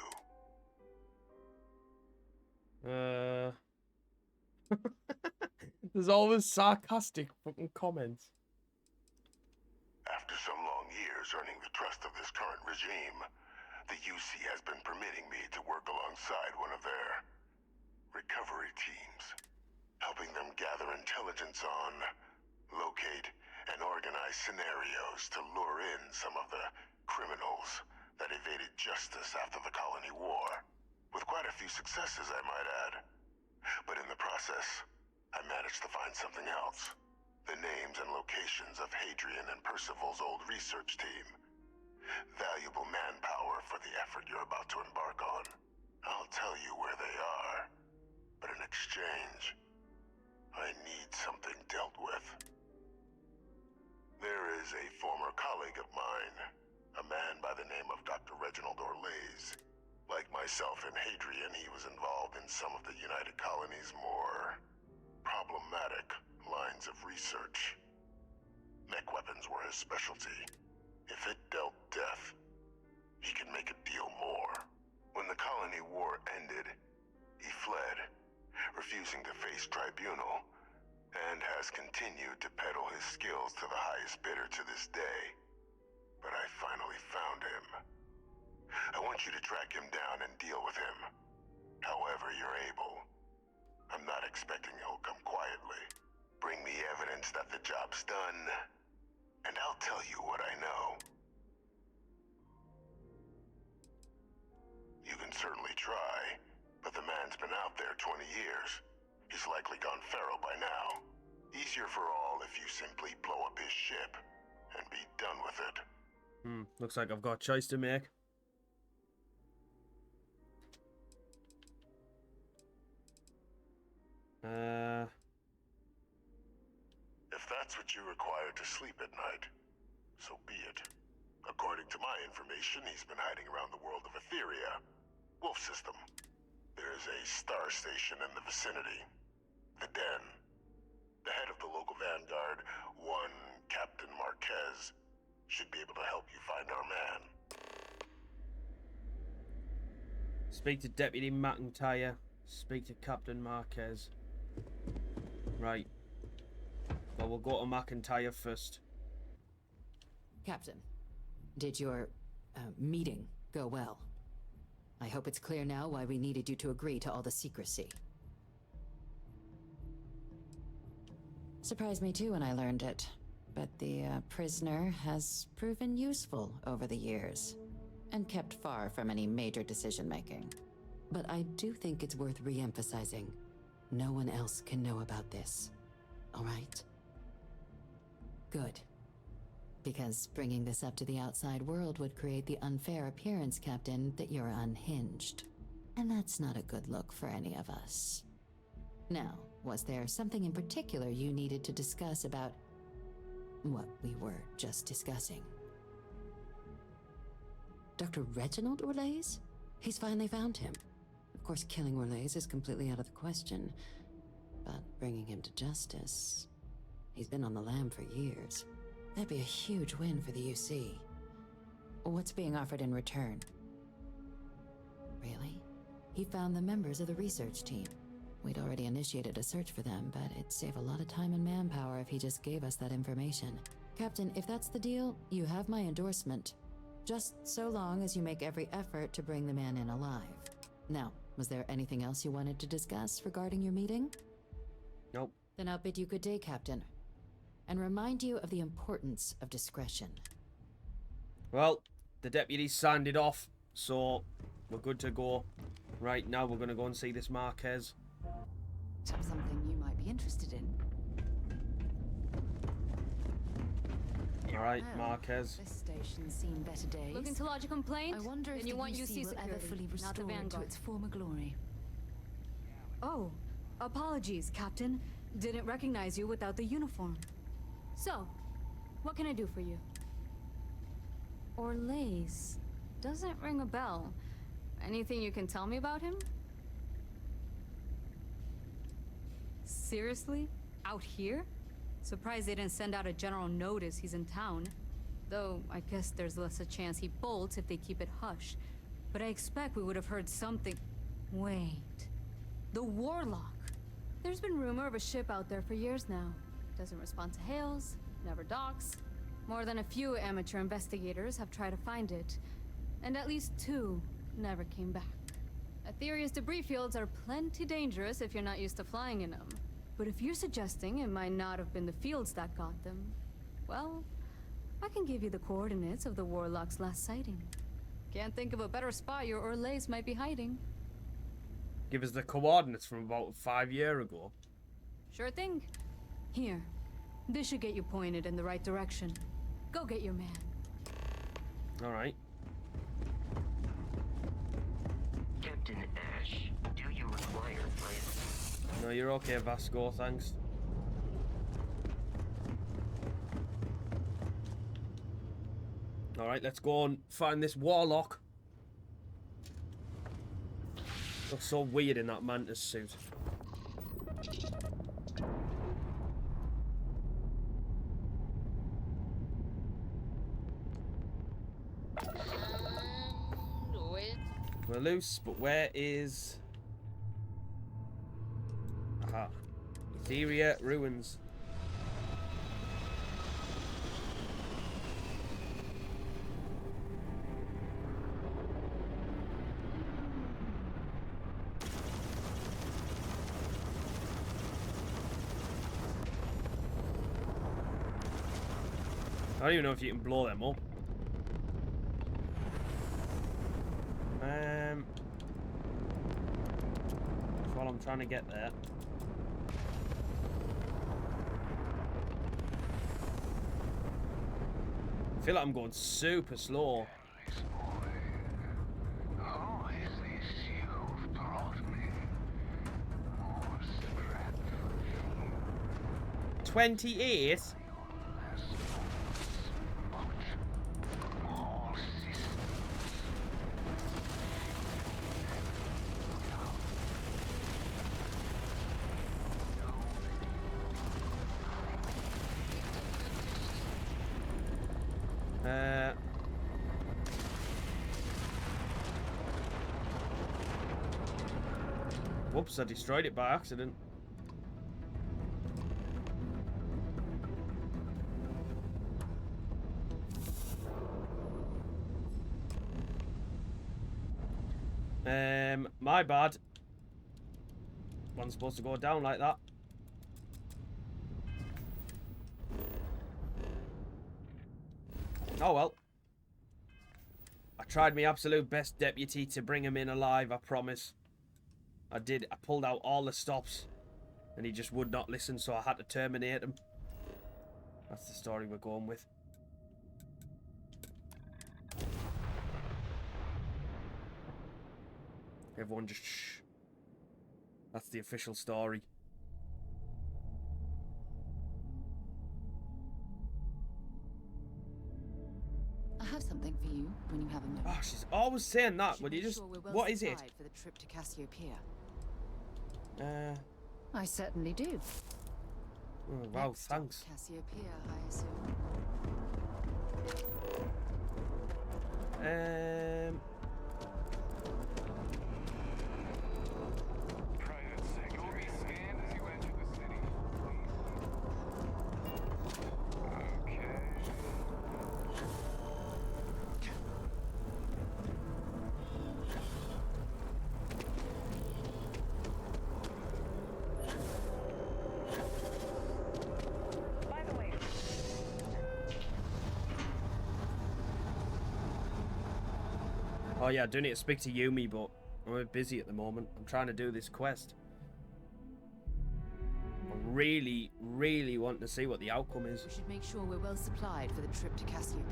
There's always sarcastic fucking comments. After some long years earning the trust of this current regime, the UC has been permitting me to work alongside one of their recovery teams, helping them gather intelligence on, locate, and organize scenarios to lure in some of the criminals that evaded justice after the colony war. With quite a few successes, I might add. But in the process, I managed to find something else. The names and locations of Hadrian and Percival's old research team. Valuable manpower for the effort you're about to embark on. I'll tell you where they are, but in exchange, I need something dealt with. There is a former colleague of mine, a man by the name of Dr. Reginald Orlaise. Like myself and Hadrian, he was involved in some of the United Colony's more problematic lines of research. Mech weapons were his specialty. If it dealt death, he could make a deal more. When the colony war ended, he fled, refusing to face tribunal, and has continued to peddle his skills to the highest bidder to this day. But I finally found him. I want you to track him down and deal with him, however you're able. I'm not expecting he'll come quietly. Bring me evidence that the job's done, and I'll tell you what I know. You can certainly try, but the man's been out there 20 years. He's likely gone feral by now. Easier for all if you simply blow up his ship and be done with it. Looks like I've got a choice to make. If that's what you require to sleep at night, so be it. According to my information, he's been hiding around the world of Etheria, Wolf System. There's a star station in the vicinity, the Den. The head of the local Vanguard, one Captain Marquez, Should be able to help you find our man. Speak to Deputy McIntyre. Speak to Captain Marquez. Right. Well, we'll go to McIntyre first. Captain, did your meeting go well? I hope it's clear now why we needed you to agree to all the secrecy. Surprised me too when I learned it, but the prisoner has proven useful over the years, and kept far from any major decision-making. But I do think it's worth re-emphasizing. No one else can know about this, all right? Good. Because bringing this up to the outside world would create the unfair appearance, Captain, that you're unhinged. And that's not a good look for any of us. Now, was there something in particular you needed to discuss about what we were just discussing? Dr. Reginald Orlaise? He's finally found him. Of course, killing Orlaise is completely out of the question, but bringing him to justice... He's been on the lam for years. That'd be a huge win for the UC. What's being offered in return? Really? He found the members of the research team. We'd already initiated a search for them, but it'd save a lot of time and manpower if he just gave us that information. Captain, if that's the deal, you have my endorsement. Just so long as you make every effort to bring the man in alive. Now, was there anything else you wanted to discuss regarding your meeting? Nope. Then I'll bid you good day, Captain. And remind you of the importance of discretion. Well, the deputy signed it off, so we're good to go. Right, now we're going to go and see this Marquez. Something you might be interested in. Alright, Well, Marquez. This station's seen better days. Looking to lodge a complaint? I wonder if then you the want UC UC will ever security, fully not the restore it to Vanguard. its former glory. Oh, apologies, Captain. Didn't recognize you without the uniform. So, what can I do for you? Orlaise. Doesn't ring a bell. Anything you can tell me about him? Seriously? Out here? Surprised they didn't send out a general notice he's in town. Though, I guess there's less a chance he bolts if they keep it hush. But I expect we would have heard something... Wait... The Warlock! There's been rumor of a ship out there for years now. Doesn't respond to hails, never docks. More than a few amateur investigators have tried to find it. And at least 2 never came back. Aetherius debris fields are plenty dangerous if you're not used to flying in them. But if you're suggesting it might not have been the fields that got them, well, I can give you the coordinates of the Warlock's last sighting. Can't think of a better spot your Orlaise might be hiding. Give us the coordinates from about 5 years ago. Sure thing. Here. This should get you pointed in the right direction. Go get your man. Alright. Captain Ash, do you require my... No, you're okay, Vasco, thanks. Alright, let's go and find this Warlock. Looks so weird in that mantis suit. We're loose, but where is... Aha. Etheria Ruins. I don't even know if you can blow them up. While I'm trying to get there. I feel like I'm going super slow. 28? Whoops, I destroyed it by accident. My bad. Wasn't supposed to go down like that. Oh well. I tried my absolute best, deputy, to bring him in alive, I promise. I did. I pulled out all the stops and he just would not listen, so I had to terminate him. That's the story we're going with. Everyone just shh. That's the official story. I have something for you when you have a moment. Oh, she's always saying that. Will you just... What is it? For the trip to Cassiopeia. I certainly do. Oh, wow, thanks. Cassiopeia, I assume. You'll be scanned as you enter the city. Okay. By the way. Oh yeah, I do need to speak to Yumi, but I'm a bit busy at the moment. I'm trying to do this quest. I really, really want to see what the outcome is. We should make sure we're well supplied for the trip to Cassiopeia.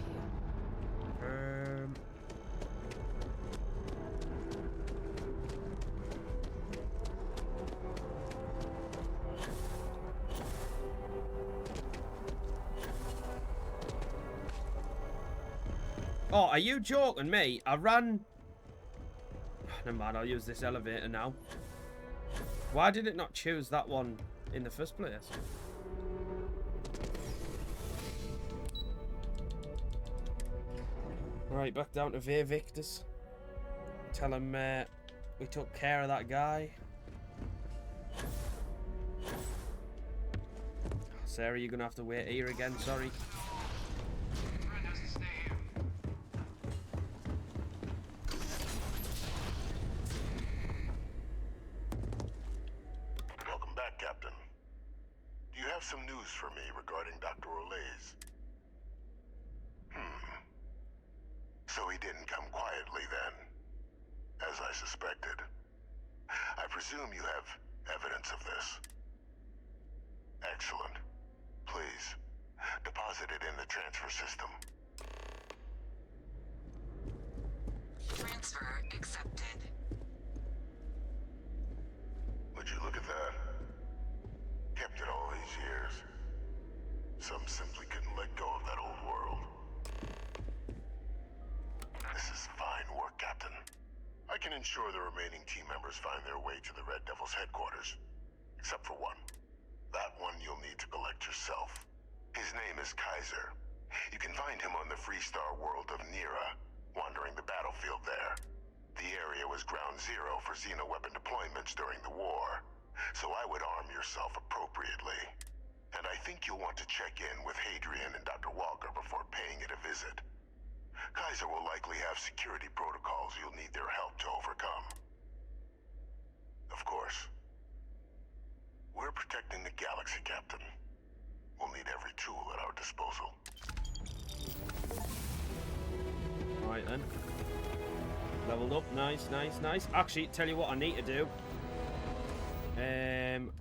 Oh, are you joking me? I ran... Never mind, I'll use this elevator now. Why did it not choose that one in the first place? Right, back down to Veer Victus. Tell him we took care of that guy. Sarah, you're going to have to wait here again, sorry. Welcome back, Captain. Do you have some news for me regarding Dr. Olays? So he didn't come quietly then, as I suspected. I presume you have evidence of this. Excellent. Please, deposit it in the transfer system. Transfer accepted. Would you look at that? Kept it all these years. Some simply couldn't let go of that old world. This is fine work, Captain. I can ensure the remaining team members find their way to the Red Devil's headquarters. Except for one. That one you'll need to collect yourself. His name is Kaiser. You can find him on the Freestar world of Nira, wandering the battlefield there. The area was ground zero for xeno-weapon deployments during the war, so I would arm yourself appropriately. And I think you'll want to check in with Hadrian and Dr. Walker before paying it a visit. Kaiser will likely have security protocols you'll need their help to overcome. Of course, we're protecting the galaxy, Captain. We'll need every tool at our disposal. Right then. Leveled up. Nice, nice, nice. Actually, tell you what I need to do.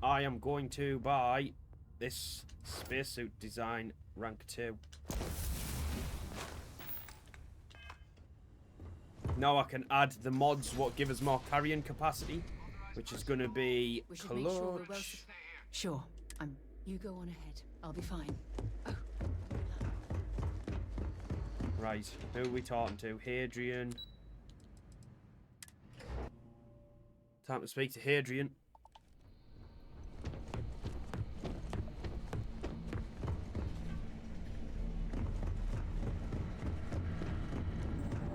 I am going to buy this spacesuit design rank 2. Now I can add the mods what give us more carrying capacity, which is going to be clutch. Sure. You go on ahead. I'll be fine. Right, who are we talking to? Hadrian. Time to speak to Hadrian.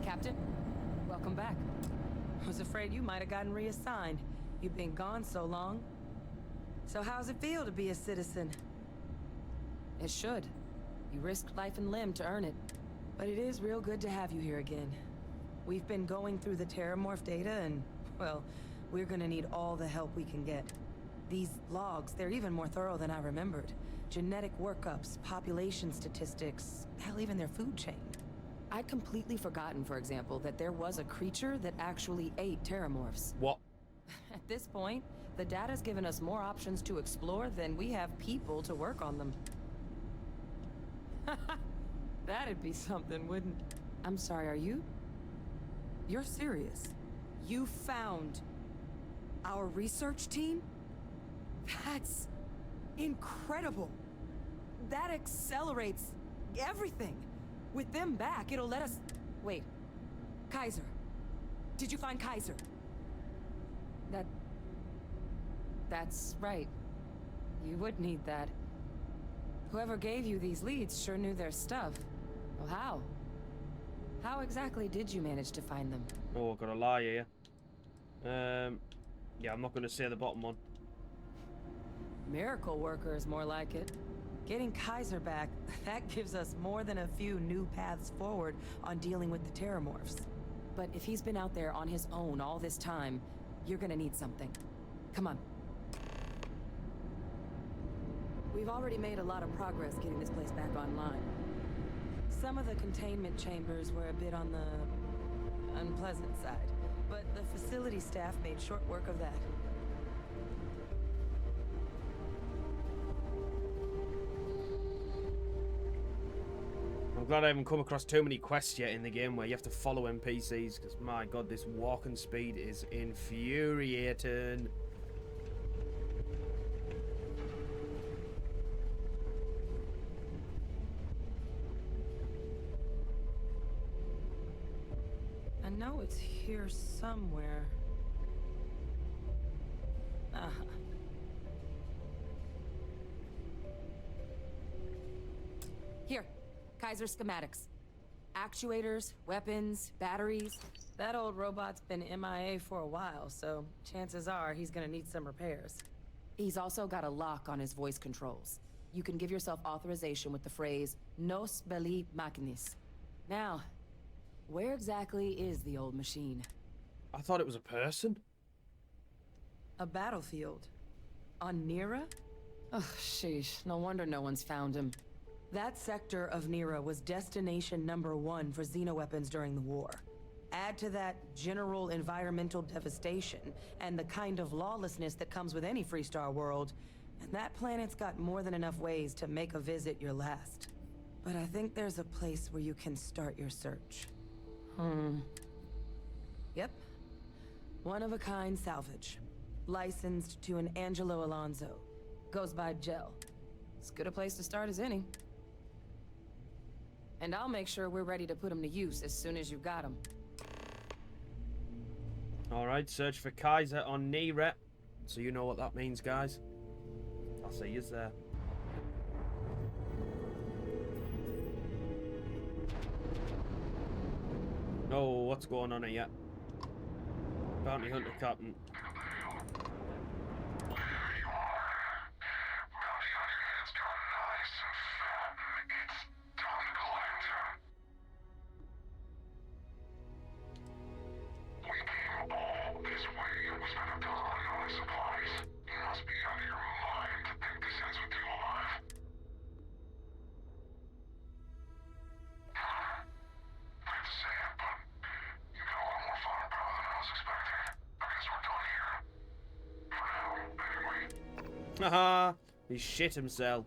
Captain, welcome back. I was afraid you might have gotten reassigned. You've been gone so long. So how's it feel to be a citizen? It should. You risked life and limb to earn it. But it is real good to have you here again. We've been going through the Terrormorph data and, well, we're gonna need all the help we can get. These logs, they're even more thorough than I remembered. Genetic workups, population statistics, hell, even their food chain. I'd completely forgotten, for example, that there was a creature that actually ate Terrormorphs. What? At this point, the data's given us more options to explore than we have people to work on them. That'd be something, wouldn't... I'm sorry, are you? You're serious? You found our research team? That's incredible. That accelerates everything. With them back, it'll let us... Wait. Kaiser. Did you find Kaiser? That's right. You would need that. Whoever gave you these leads sure knew their stuff. Well, how? How exactly did you manage to find them? Oh, I've got a lie here. Yeah, I'm not going to say the bottom one. Miracle worker is more like it. Getting Kaiser back, that gives us more than a few new paths forward on dealing with the Terrormorphs. But if he's been out there on his own all this time, you're gonna need something. Come on. We've already made a lot of progress getting this place back online. Some of the containment chambers were a bit on the unpleasant side, but the facility staff made short work of that. I'm glad I haven't come across too many quests yet in the game where you have to follow NPCs, because my god, this walking speed is infuriating. I know it's here somewhere. Here. Kaiser schematics. Actuators, weapons, batteries. That old robot's been MIA for a while, so chances are he's gonna need some repairs. He's also got a lock on his voice controls. You can give yourself authorization with the phrase, Nos belli machinis. Now, where exactly is the old machine? I thought it was a person. A battlefield. On Nera? Oh, sheesh. No wonder no one's found him. That sector of Nera was destination #1 for xenoweapons during the war. Add to that general environmental devastation and the kind of lawlessness that comes with any Freestar world, and that planet's got more than enough ways to make a visit your last. But I think there's a place where you can start your search. Yep. One-of-a-kind salvage. Licensed to an Angelo Alonso. Goes by Gel. As good a place to start as any. And I'll make sure we're ready to put him to use as soon as you've got him. Alright, search for Kaiser on Nera. So you know what that means, guys. I'll see you there. Oh, what's going on here? Bounty Hunter Captain. Haha, he shit himself.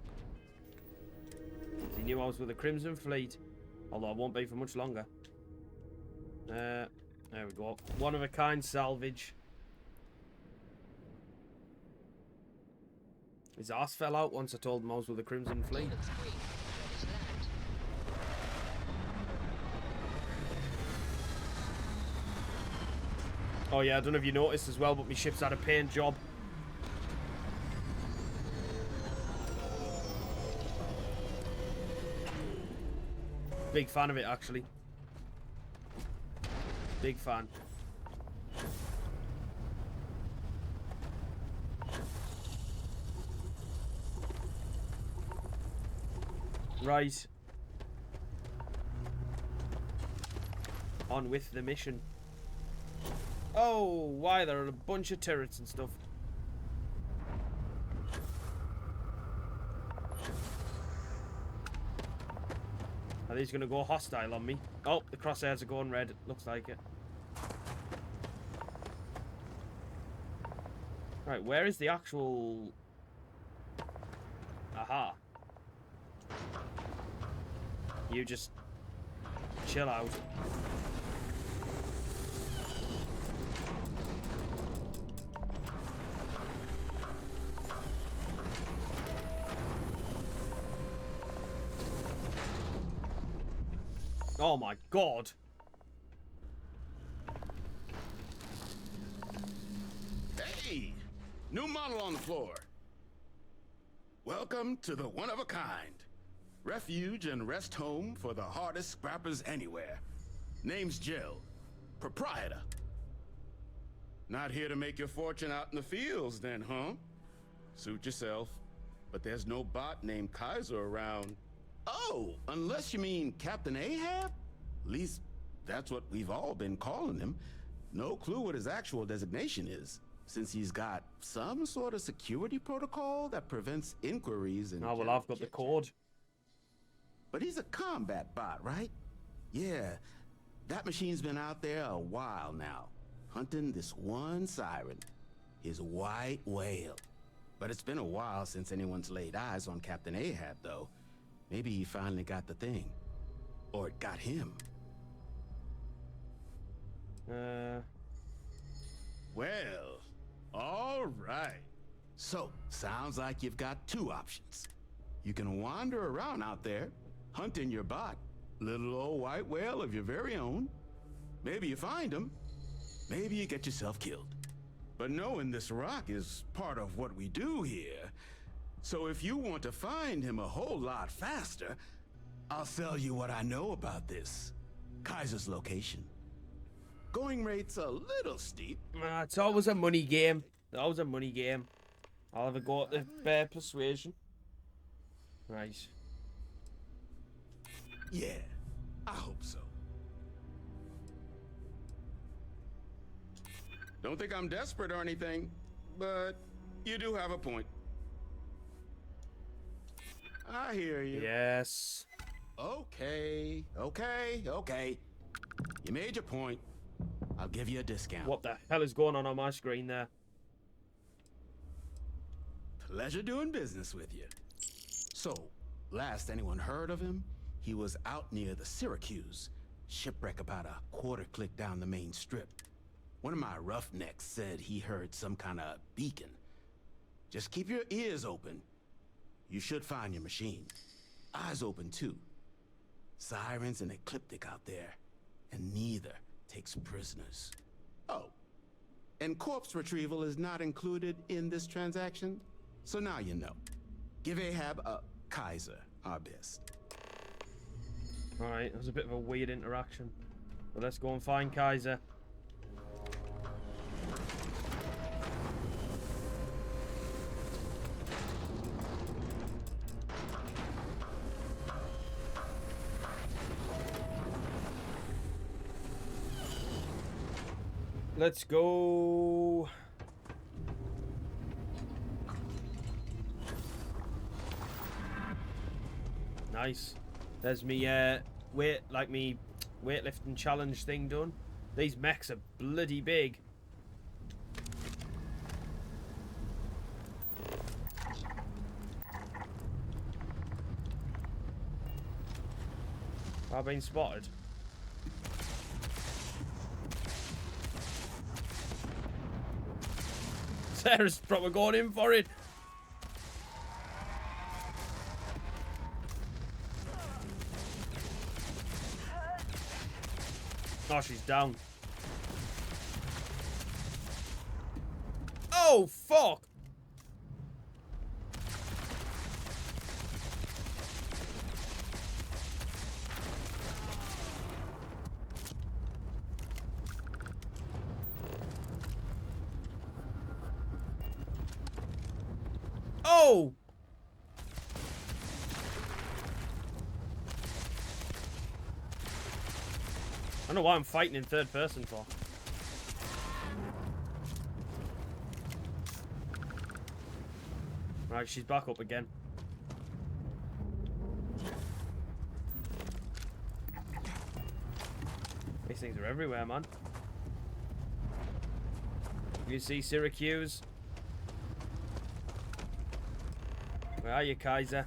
He knew I was with the Crimson Fleet, although I won't be for much longer. There we go. One-of-a-kind salvage. His ass fell out once I told him I was with the Crimson Fleet. Oh yeah, I don't know if you noticed as well, but my ship's had a paint job. Big fan of it, actually. Big fan. Right. On with the mission. Oh, why? There are a bunch of turrets and stuff. Are these going to go hostile on me? Oh, the crosshairs are going red. Looks like it. Right, where is the actual... Aha. You just... chill out. Oh my god. Hey! New model on the floor. Welcome to the one-of-a-kind. Refuge and rest home for the hardest scrappers anywhere. Name's Jill. Proprietor. Not here to make your fortune out in the fields then, huh? Suit yourself. But there's no bot named Kaiser around. Oh, unless you mean Captain Ahab? At least, that's what we've all been calling him. No clue what his actual designation is, since he's got some sort of security protocol that prevents inquiries and... Oh, well, I've got the code. But he's a combat bot, right? Yeah, that machine's been out there a while now, hunting this one siren, his white whale. But it's been a while since anyone's laid eyes on Captain Ahab, though. Maybe he finally got the thing. Or it got him. Well, all right. So, sounds like you've got two options. You can wander around out there, hunting your bot, little old white whale of your very own. Maybe you find him. Maybe you get yourself killed. But knowing this rock is part of what we do here. So if you want to find him a whole lot faster, I'll sell you what I know about this. Kaiser's location. Going rate's a little steep. It's always a money game. It's always a money game. I'll have a go at the bare persuasion. Right. Yeah, I hope so. Don't think I'm desperate or anything, but you do have a point. I hear you. Yes. Okay. You made your point. I'll give you a discount. What the hell is going on my screen there? Pleasure doing business with you. So, last anyone heard of him, he was out near the Syracuse. Shipwreck about a quarter click down the main strip. One of my roughnecks said he heard some kind of beacon. Just keep your ears open. You should find your machine. Eyes open too. Sirens and ecliptic out there, and neither takes prisoners. Oh, and corpse retrieval is not included in this transaction, so now you know. Give Ahab a Kaiser our best. Alright, that was a bit of a weird interaction. But let's go and find Kaiser. Let's go. Nice. There's me weightlifting challenge thing done. These mechs are bloody big. I've been spotted. Sarah's probably going in for it. Oh, she's down. Oh, fuck. Oh! don't know why I'm fighting in third person for. Right, she's back up again. These things are everywhere, man. You see Syracuse? Where are you, Kaiser?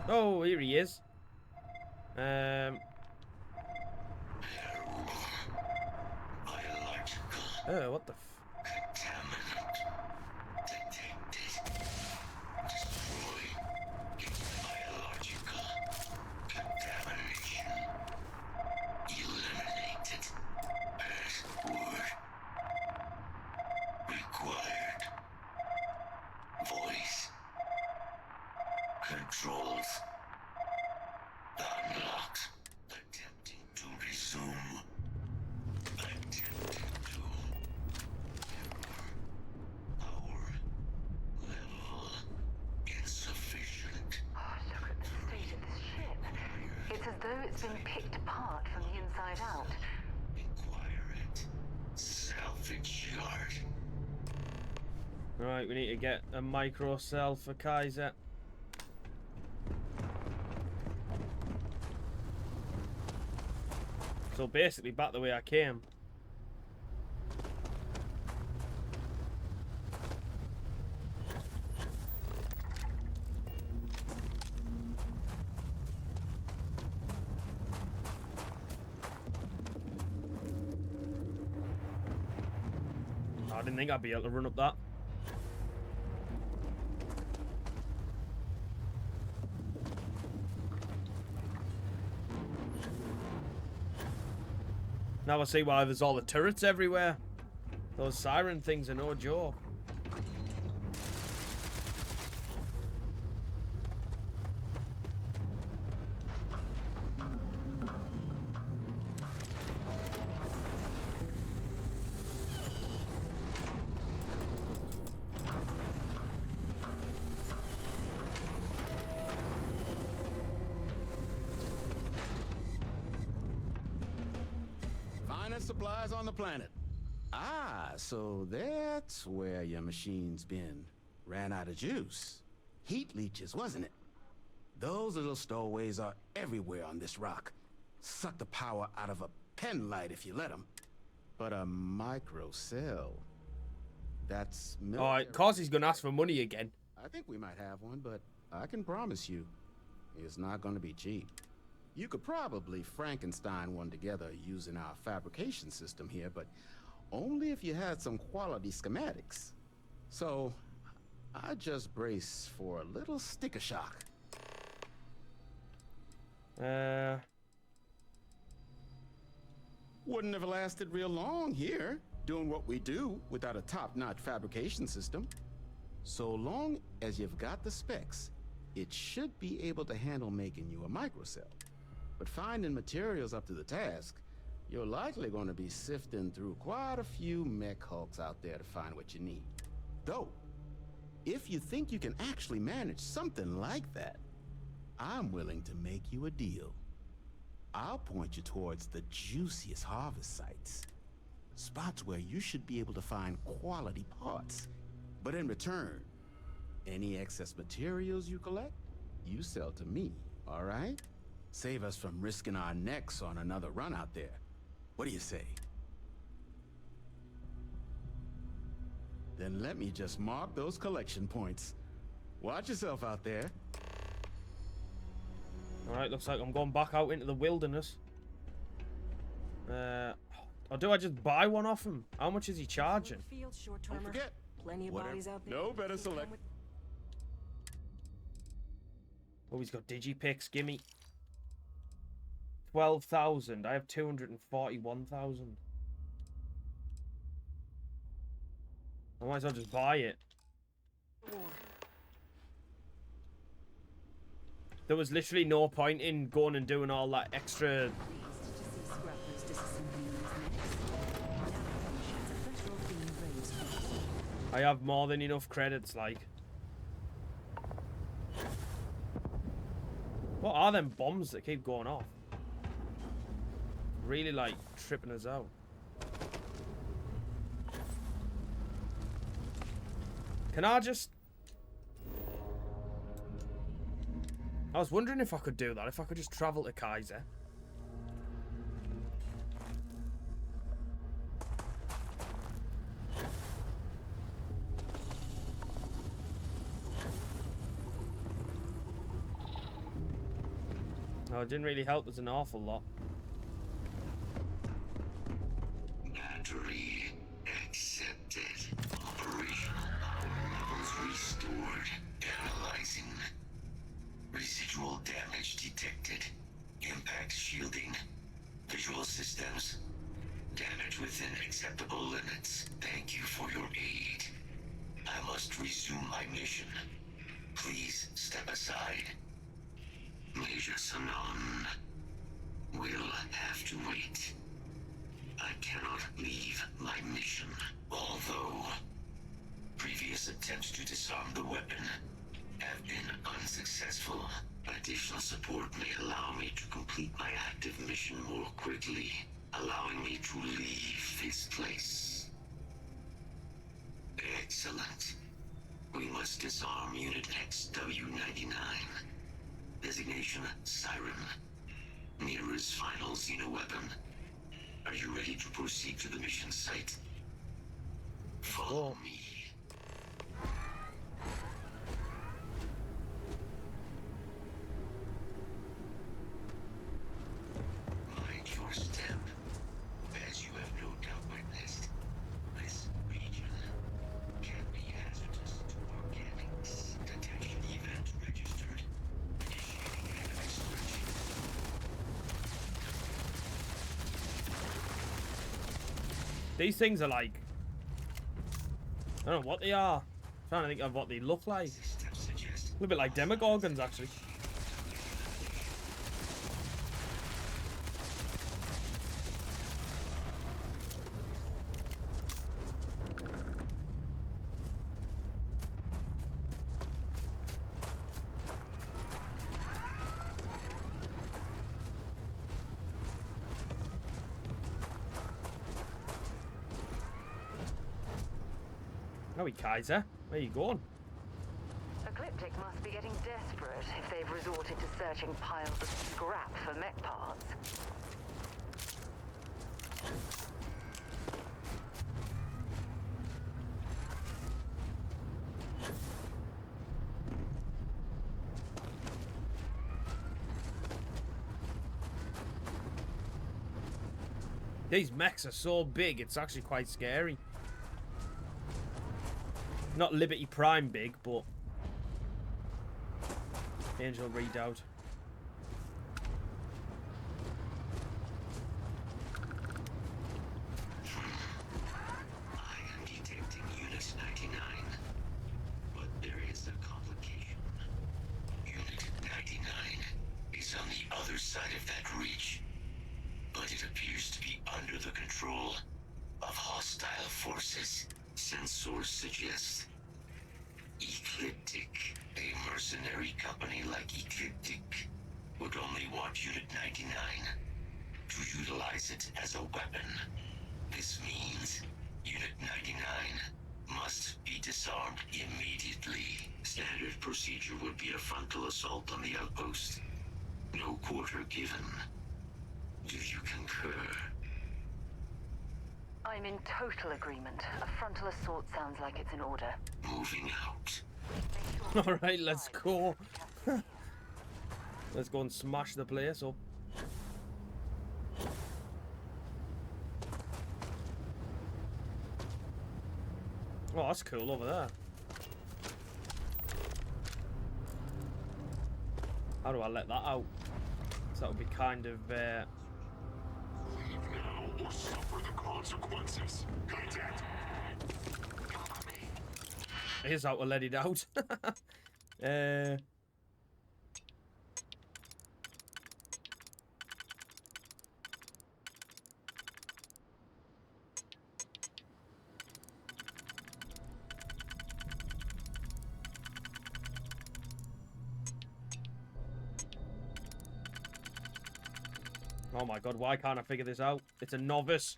Oh, here he is. Oh, what the f... Right, we need to get a micro cell for Kaiser. So basically back the way I came. I didn't think I'd be able to run up that. Now I see why there's all the turrets everywhere. Those siren things are no joke. Supplies on the planet. Ah, so that's where your machine's been. Ran out of juice. Heat leeches, wasn't it? Those little stowaways are everywhere on this rock. Suck the power out of a pen light if you let them. But a micro cell. That's military. Alright, cause he's gonna ask for money again. I think we might have one, but I can promise you, it's not gonna be cheap. You could probably Frankenstein one together using our fabrication system here, but only if you had some quality schematics. So, I just brace for a little sticker shock. Wouldn't have lasted real long here, doing what we do without a top-notch fabrication system. So long as you've got the specs, it should be able to handle making you a microcell. But finding materials up to the task, you're likely going to be sifting through quite a few mech hulks out there to find what you need. Though, if you think you can actually manage something like that, I'm willing to make you a deal. I'll point you towards the juiciest harvest sites. Spots where you should be able to find quality parts. But in return, any excess materials you collect, you sell to me, all right? Save us from risking our necks on another run out there. What do you say? Then let me just mark those collection points. Watch yourself out there. Alright, looks like I'm going back out into the wilderness. Or do I just buy one off him? How much is he charging? Don't forget, plenty of bodies out there. No better select. Oh, he's got digipicks, gimme. 12,000. I have 241,000. I might as well just buy it. There was literally no point in going and doing all that extra I have more than enough credits, like. What are them bombs that keep going off? Really, like, tripping us out. Can I just... I was wondering if I could do that, if I could just travel to Kaiser. No, it didn't really help us an awful lot. Battery accepted. Operational power levels restored. Analyzing. Residual damage detected. Impact shielding. Visual systems. Damage within acceptable limits. Thank you for your aid. I must resume my mission. Please step aside. Major Sanon will have to wait. I cannot leave my mission, although previous attempts to disarm the weapon have been unsuccessful. Additional support may allow me to complete my active mission more quickly, allowing me to leave this place. Excellent. We must disarm Unit XW-99. Designation Siren. Nearest final xenoweapon. Are you ready to proceed to the mission site? Follow me. Mind your step. As you have no doubt witnessed, this region can be hazardous to organics. Detection event registered. These things are like... I don't know what they are. I'm trying to think of what they look like. A little bit like Demogorgons, actually. Howie Kaiser, where you going? Ecliptic must be getting desperate if they've resorted to searching piles of scrap for mech parts. These mechs are so big, it's actually quite scary. Not Liberty Prime big, but Angel Redoubt. I am detecting Unit 99, but there is a complication. Unit 99 is on the other side of that reach, but it appears to be under the control of hostile forces. Sensors suggest Ecliptic, a mercenary company like Ecliptic, would only want Unit 99 to utilize it as a weapon. This means Unit 99 must be disarmed immediately. Standard procedure would be a frontal assault on the outpost. No quarter given. Do you concur? I'm in total agreement. A frontal assault sounds like it's in order. Moving out. Alright, let's go. Let's go and smash the place up. Oh, that's cool over there. How do I let that out? So that would be kind of Leave now or suffer the consequences. Contact. here's how to let it out. Oh my god, why can't I figure this out? It's a novice.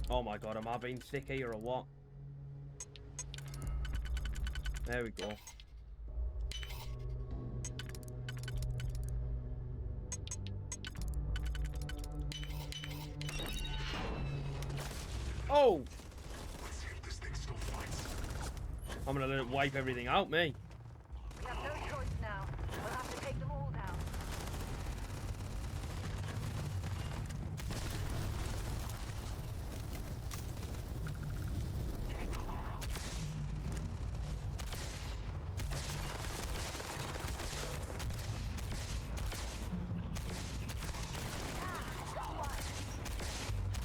Oh my god, am I being sick here or what? There we go. Oh! Let's see if this thing still fights. I'm gonna let it wipe everything out, me. We have no choice now. We'll have to take them all down.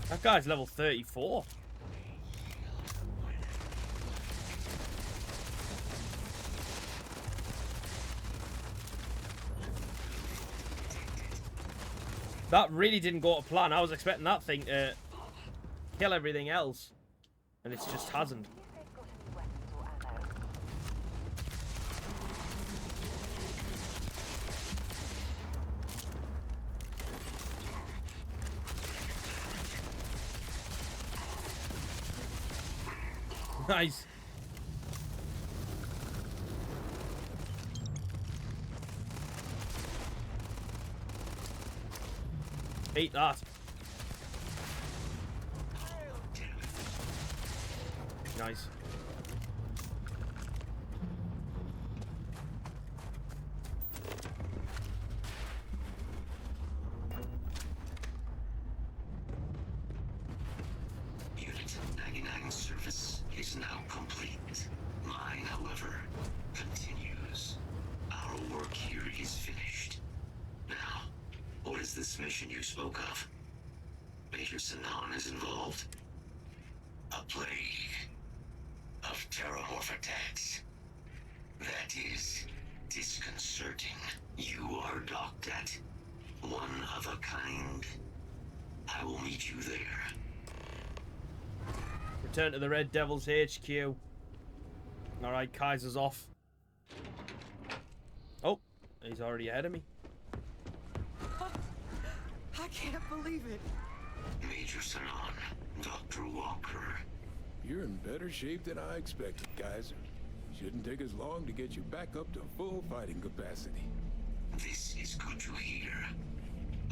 That guy's level 34. That really didn't go to plan. I was expecting that thing to kill everything else. And it just hasn't. Nice. Eat that. Nice. Unit 99 service is now complete. Mine, however, continues. Our work here is finished. Now, what is this mission you spoke of? Major Sinan is involved. A plague of Terrormorph attacks. That is disconcerting. You are docked at one of a kind. I will meet you there. Return to the Red Devils HQ. Alright, Kaiser's off. Oh, he's already ahead of me. I can't believe it. Major Sinan, Dr. Walker. You're in better shape than I expected, Kaiser. Shouldn't take us long to get you back up to full fighting capacity. This is good to hear.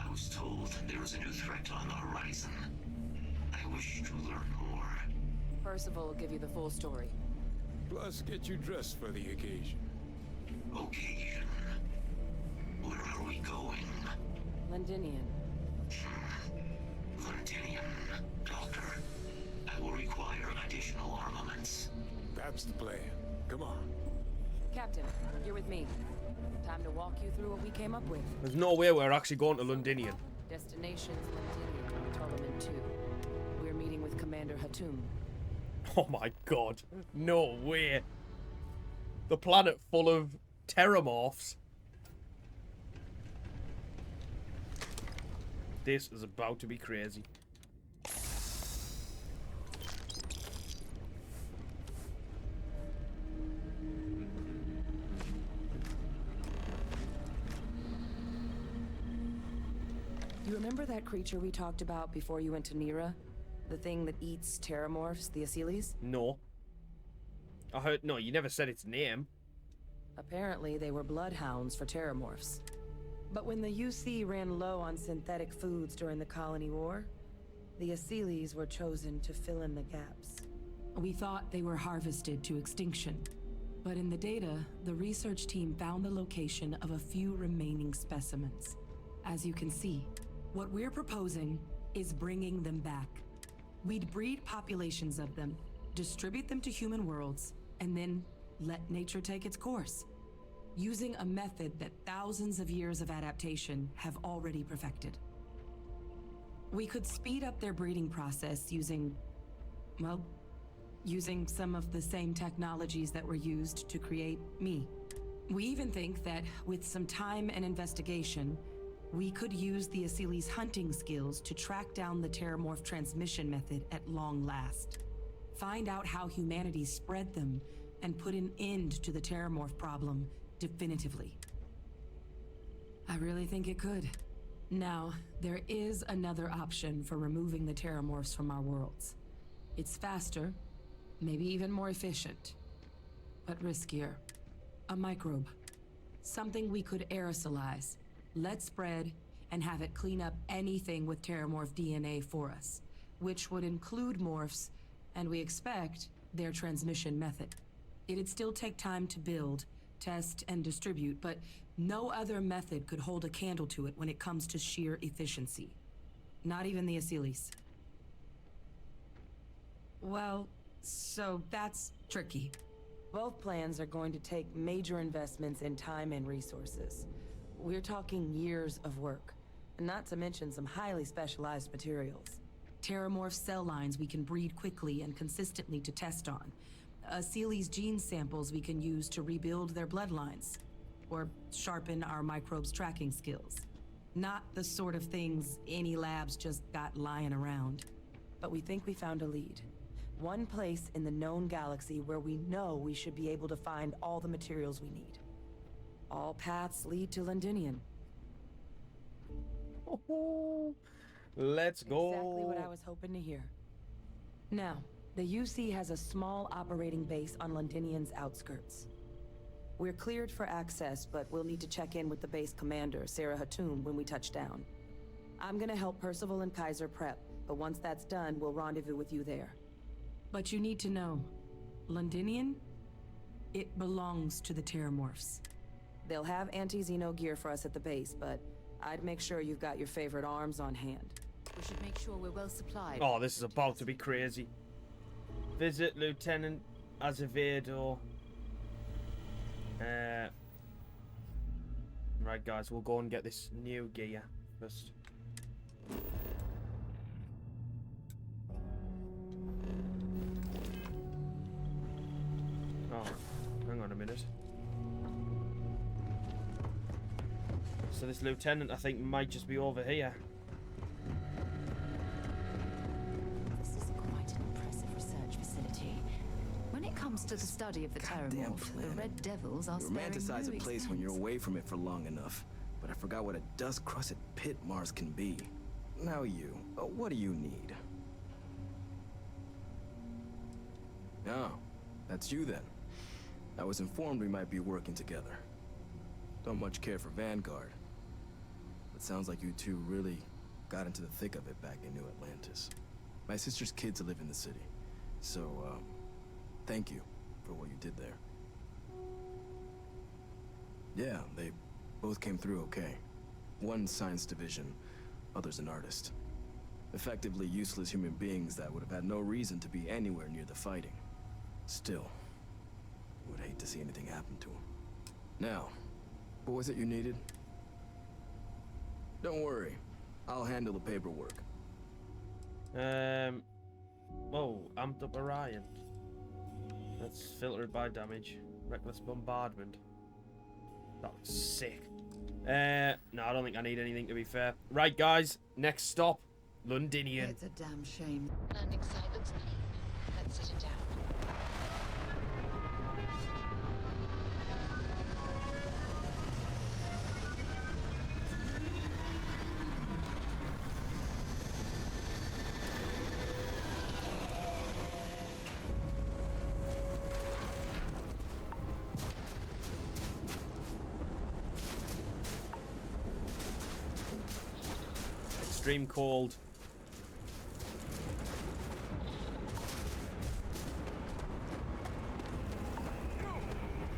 I was told there was a new threat on the horizon. I wish to learn more. Percival will give you the full story. Plus, get you dressed for the occasion. Occasion? Where are we going? Londinion. Londinion, Doctor. I will require additional armaments. That's the plan. Come on. Captain, you're with me. Time to walk you through what we came up with. There's no way we're actually going to Londinion. Destination's Londinion, Terrormorph 2. We're meeting with Commander Hatum. Oh my god. No way. The planet full of Terrormorphs. This is about to be crazy. You remember that creature we talked about before you went to Nira? The thing that eats Terrormorphs, the Asyles? No. I heard... No, you never said its name. Apparently, they were bloodhounds for Terrormorphs. But when the UC ran low on synthetic foods during the Colony War, the Asyles were chosen to fill in the gaps. We thought they were harvested to extinction. But in the data, the research team found the location of a few remaining specimens. As you can see, what we're proposing is bringing them back. We'd breed populations of them, distribute them to human worlds, and then let nature take its course, using a method that thousands of years of adaptation have already perfected. We could speed up their breeding process using, well, using some of the same technologies that were used to create me. We even think that with some time and investigation, we could use the Asyles' hunting skills to track down the Terrormorph transmission method at long last. find out how humanity spread them, and put an end to the Terrormorph problem definitively. I really think it could. Now, there is another option for removing the Terrormorphs from our worlds. It's faster, maybe even more efficient, but riskier. A microbe. Something we could aerosolize, let spread, and have it clean up anything with Terrormorph DNA for us, which would include morphs, and we expect their transmission method. It'd still take time to build, test, and distribute, but no other method could hold a candle to it when it comes to sheer efficiency. Not even the Asylees. Well, so that's tricky. Both plans are going to take major investments in time and resources. We're talking years of work, not to mention some highly specialized materials. Terrormorph cell lines we can breed quickly and consistently to test on. Asylees' gene samples we can use to rebuild their bloodlines, or sharpen our microbes' tracking skills. Not the sort of things any labs just got lying around. But we think we found a lead. One place in the known galaxy where we know we should be able to find all the materials we need. All paths lead to Londinion. Let's go. Exactly what I was hoping to hear. Now, the UC has a small operating base on Londinion's outskirts. We're cleared for access, but we'll need to check in with the base commander, Sarah Hatum, when we touch down. I'm gonna help Percival and Kaiser prep, but once that's done, we'll rendezvous with you there. But you need to know, Londinion, it belongs to the Terrormorphs. They'll have anti-Xeno gear for us at the base, but I'd make sure you've got your favorite arms on hand. We should make sure we're well supplied. Oh, this is about to be crazy. Visit Lieutenant Azevedo. Right, guys, we'll go and get this new gear first. Oh, hang on a minute. So this lieutenant, I think, might just be over here. This is quite an impressive research facility. When it comes to the study of the Terrormorph, the Red Devils are You sparing romanticize no a place when you're expense. away from it for long enough. But I forgot what a dust-crusted pit Mars can be. Now what do you need? Oh, that's you then. I was informed we might be working together. Don't much care for Vanguard. But sounds like you two really got into the thick of it back in New Atlantis. My sister's kids live in the city. So, thank you for what you did there. Yeah, they both came through okay. One science division, other's an artist. Effectively useless human beings that would have had no reason to be anywhere near the fighting. Still, would hate to see anything happen to them. Now, what was it you needed? Don't worry, I'll handle the paperwork. Whoa, amped up Orion. That's filtered by damage. Reckless bombardment. That looks sick. No, I don't think I need anything, to be fair. Right, guys, next stop, Londinion. It's a damn shame. Landing site looks clean. Let's sit it down. Extreme cold.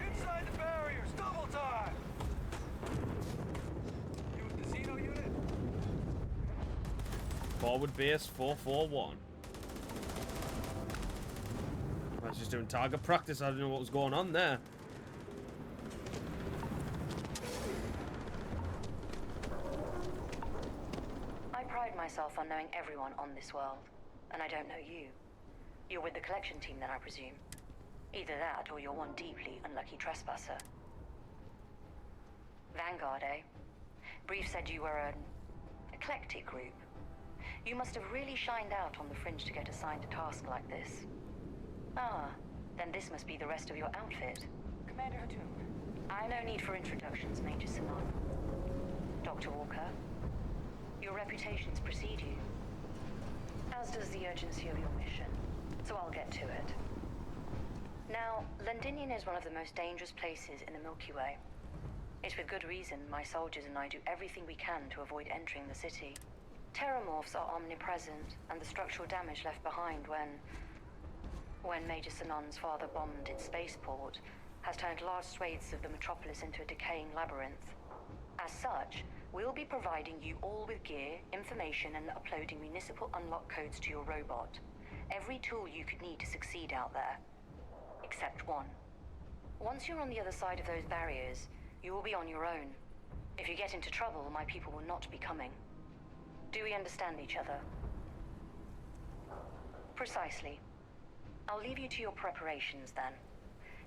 Inside the barriers, double time! You with the Xeno unit? Forward base 441. I was just doing target practice. I didn't know what was going on there. I pride myself on knowing everyone on this world, and I don't know you. You're with the collection team then, I presume. Either that, or you're one deeply unlucky trespasser. Vanguard, eh? Brief said you were an eclectic group. You must have really shined out on the fringe to get assigned a task like this. Ah, then this must be the rest of your outfit. Commander Hatum. No need for introductions, Major Sinan. Dr. Walker, your reputations precede you, as does the urgency of your mission, so I'll get to it. Now, Londinion is one of the most dangerous places in the Milky Way. It's with good reason my soldiers and I do everything we can to avoid entering the city. Terrormorphs are omnipresent, and the structural damage left behind when Major Sinan's father bombed its spaceport has turned large swathes of the metropolis into a decaying labyrinth. As such, we'll be providing you all with gear, information, and uploading municipal unlock codes to your robot. Every tool you could need to succeed out there. Except one. Once you're on the other side of those barriers, you will be on your own. If you get into trouble, my people will not be coming. Do we understand each other? Precisely. I'll leave you to your preparations then.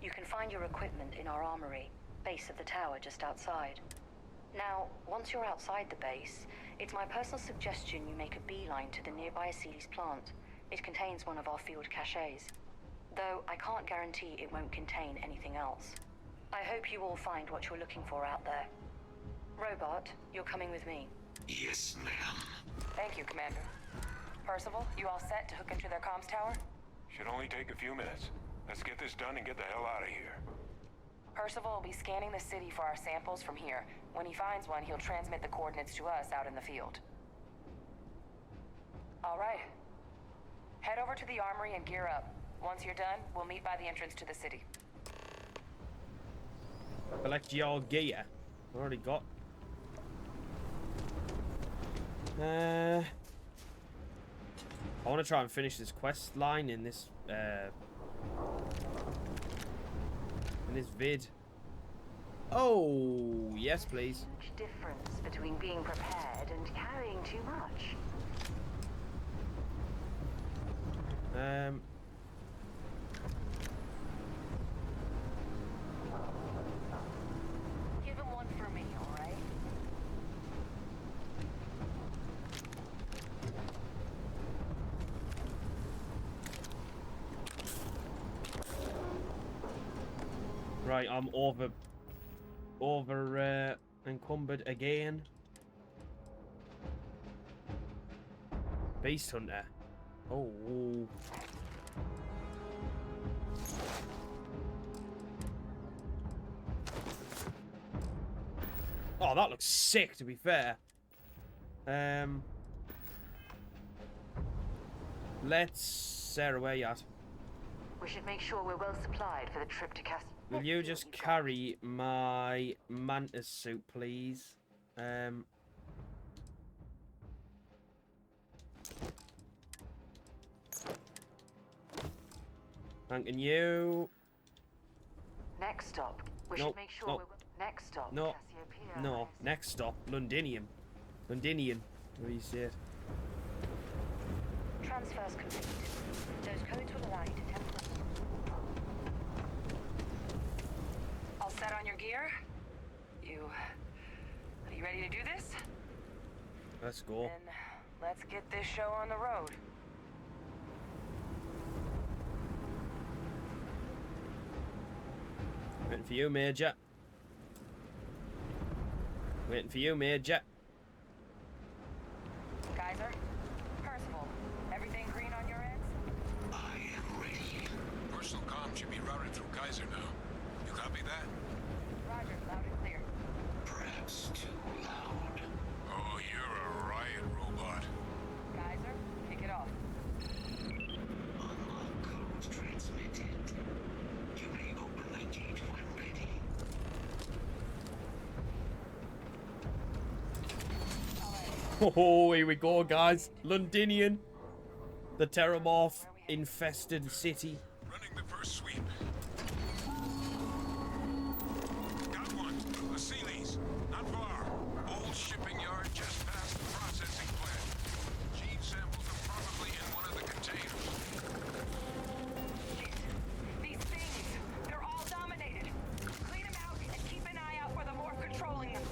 You can find your equipment in our armory, base of the tower just outside. Now, once you're outside the base, it's my personal suggestion you make a beeline to the nearby Armistice Plant. It contains one of our field caches. Though I can't guarantee it won't contain anything else. I hope you all find what you're looking for out there. Robot, you're coming with me. Yes, ma'am. Thank you, Commander. Percival, you all set to hook into their comms tower? Should only take a few minutes. Let's get this done and get the hell out of here. Percival will be scanning the city for our samples from here. When he finds one, he'll transmit the coordinates to us out in the field. All right. Head over to the armory and gear up. Once you're done, we'll meet by the entrance to the city. Collect your gear. Already got. I want to try and finish this quest line in this vid. Oh, yes, please. Huge difference between being prepared and carrying too much. Give him one for me, all right? Right, I'm over encumbered again. Beast Hunter. Oh. Oh, that looks sick, to be fair. Let's... Sarah, where you at? We should make sure we're well supplied for the trip to Cass. Will you just carry my mantis suit, please? Thanking you. Next stop. We should make sure we're... Next stop. No. Cassiopeia. No. Next stop. Londinion. Londinion. What do you say it? Transfers complete. Those codes will allow you to temporarily... All set on your gear? Are you ready to do this? Let's go. Then let's get this show on the road. Waiting for you, Major. Waiting for you, Major. Kaiser? Percival, everything green on your ends? I am ready. Personal comm should be routed through Kaiser now. You copy that? Roger, loud and clear. Perhaps too loud. Oh, you're a riot robot. Kaiser, kick it off. Unlock codes transmitted. You may open the gate when ready. Oh, here we go, guys. Londinion. The Terrormorph infested city. Running the first sweep. Got one. A Sealy's. Not far. Old shipping yard just past the processing plant. Gene samples are probably in one of the containers. These things, they're all dominated. Clean them out and keep an eye out for the morph controlling them.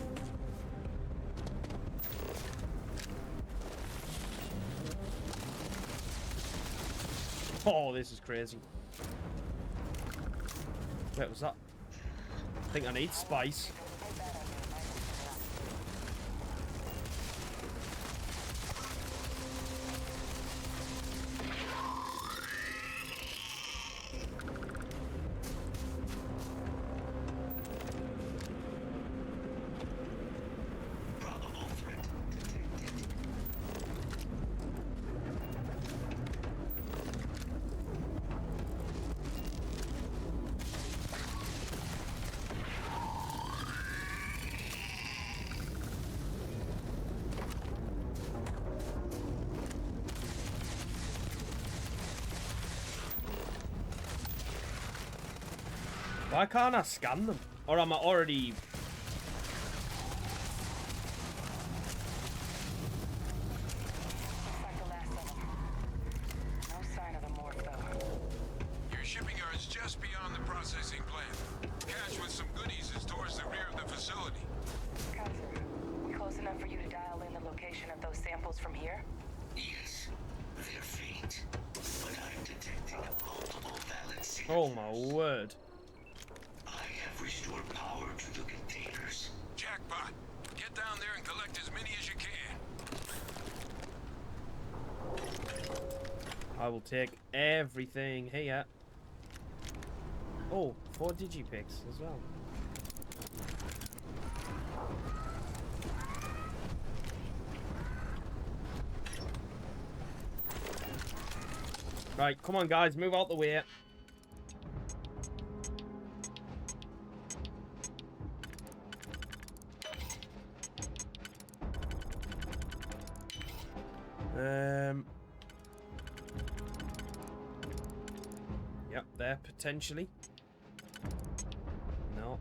Oh, this is crazy. Wait, was that? I think I need spice. Why can't I scan them? Or am I already... No sign of the morph, though. Your shipping yard's just beyond the processing plant. Cache with some goodies is towards the rear of the facility. Kaiser, we close enough for you to dial in the location of those samples from here? Yes, they're faint, but I'm detecting multiple valid signatures. Oh my word. Restore power to the containers. Jackpot! Get down there and collect as many as you can. I will take everything here. Oh, 4 digipicks as well. Right, come on guys, move out the way. Yep, there potentially. No.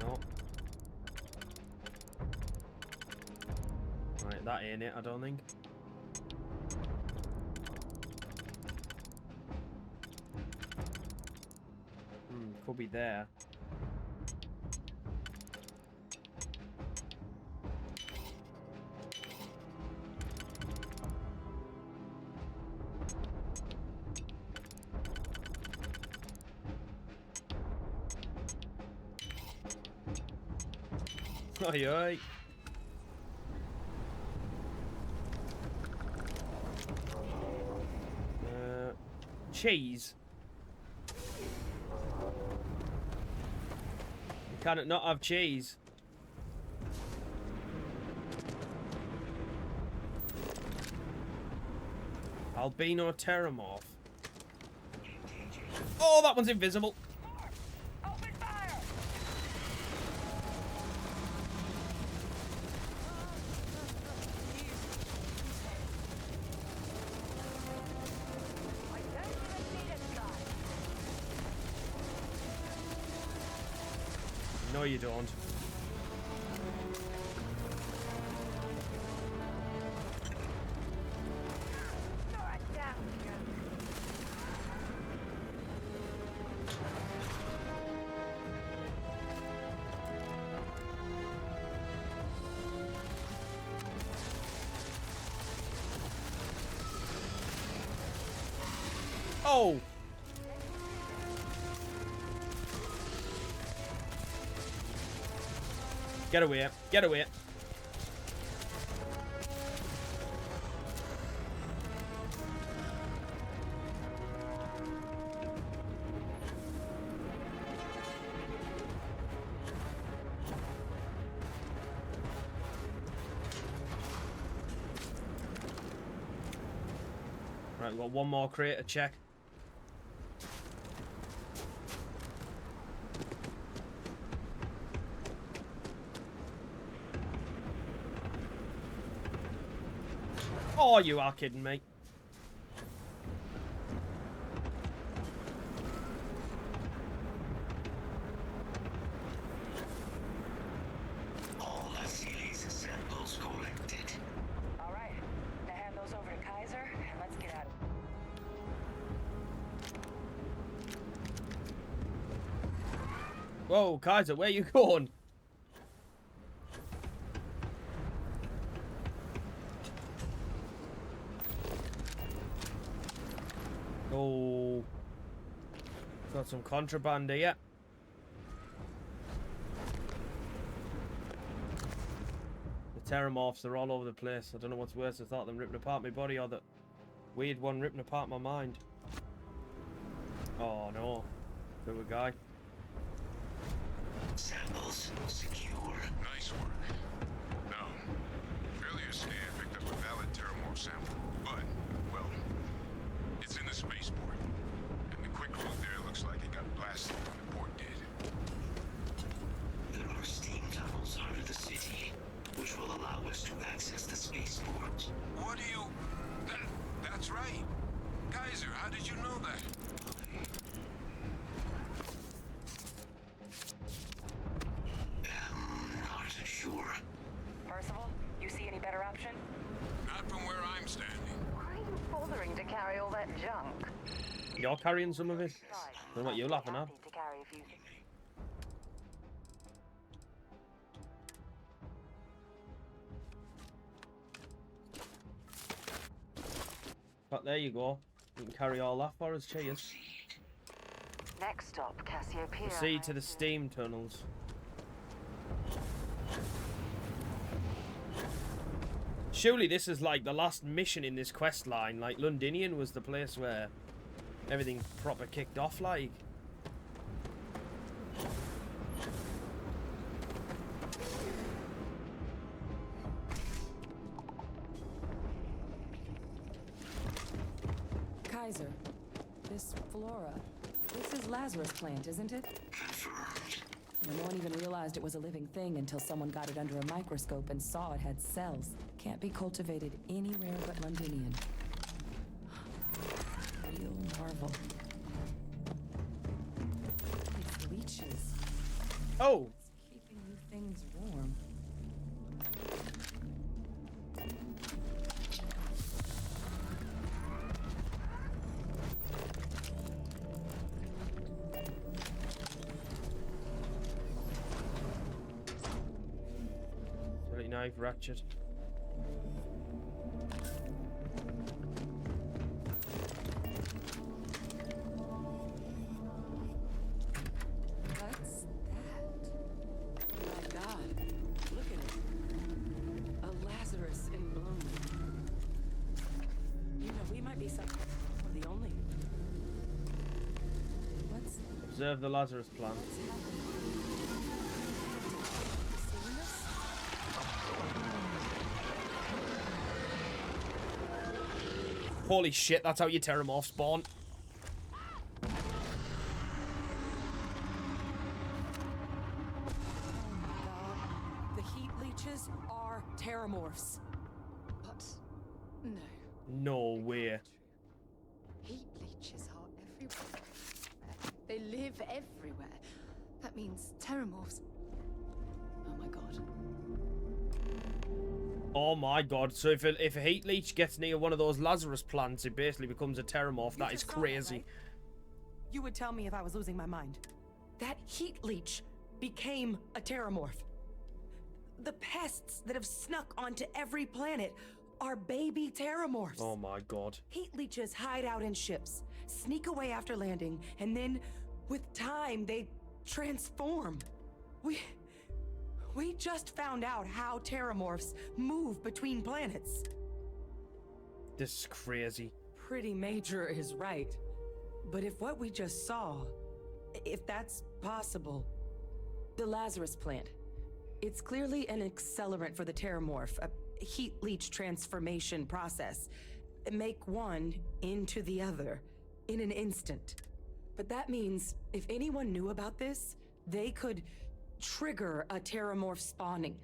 No. Right, that ain't it, I don't think. Could be there. Oi, oi. Cheese. Can it not have cheese? Albino Terrormorph. Oh, that one's invisible. No, you don't. Oh! Get away. Get away. Right, we've got one more crate to check. Oh, you are kidding me. All Lazarus samples collected. All right. Now hand those over to Kaiser, and let's get out. Whoa, Kaiser, where you going? Oh. Got some contraband here. The Terrormorphs are all over the place. I don't know what's worse. I thought them ripping apart my body or the weird one ripping apart my mind. Oh no. Poor guy. Samples secure. Nice work. No. Earlier scan picked up a valid Terrormorph sample, but, well, it's in the spaceport. And the quick route there looks like it got blasted when the port did. There are steam tunnels under the city, which will allow us to access the spaceport. What do you... That's right. Kaiser, how did you know that? Not sure. Percival, you see any better option? Not from where I'm standing. Why are you bothering to carry all that junk? You're carrying some of it? I don't know what you're laughing at. To carry a few things. But there you go. You can carry all that for us, cheers. Next stop, Cassiopeia. Proceed to the steam tunnels. Surely this is like the last mission in this quest line. Like Londinion was the place where everything proper kicked off like. Kaiser, this flora, this is Lazarus Plant, isn't it? No one even realized it was a living thing until someone got it under a microscope and saw it had cells. Can't be cultivated anywhere but Londinion. Real marvel. These leeches. Oh! It's keeping you things warm. Knife, ratchet. What's that? My God, look at it. A Lazarus in bloom. You know, we might be some or the only. What's... Observe the Lazarus Plant. What's happening? Holy shit, that's how your Terrormorph spawn. Oh my God. The heat leeches are Terrormorphs. But no. No way. Heat leeches are everywhere. They live everywhere. That means Terrormorphs. Oh my God. Oh my God, so if a heat leech gets near one of those Lazarus plants, it basically becomes a Terrormorph. That is crazy. Right? You would tell me if I was losing my mind. That heat leech became a Terrormorph. The pests that have snuck onto every planet are baby Terrormorphs. Oh my God. Heat leeches hide out in ships, sneak away after landing, and then, with time, they transform. We just found out how Terrormorphs move between planets. This is crazy. Pretty major is right. But if what we just saw, if that's possible, the Lazarus Plant, it's clearly an accelerant for the Terrormorph, a heat leech transformation process. Make one into the other in an instant. But that means if anyone knew about this, they could trigger a Terrormorph spawning.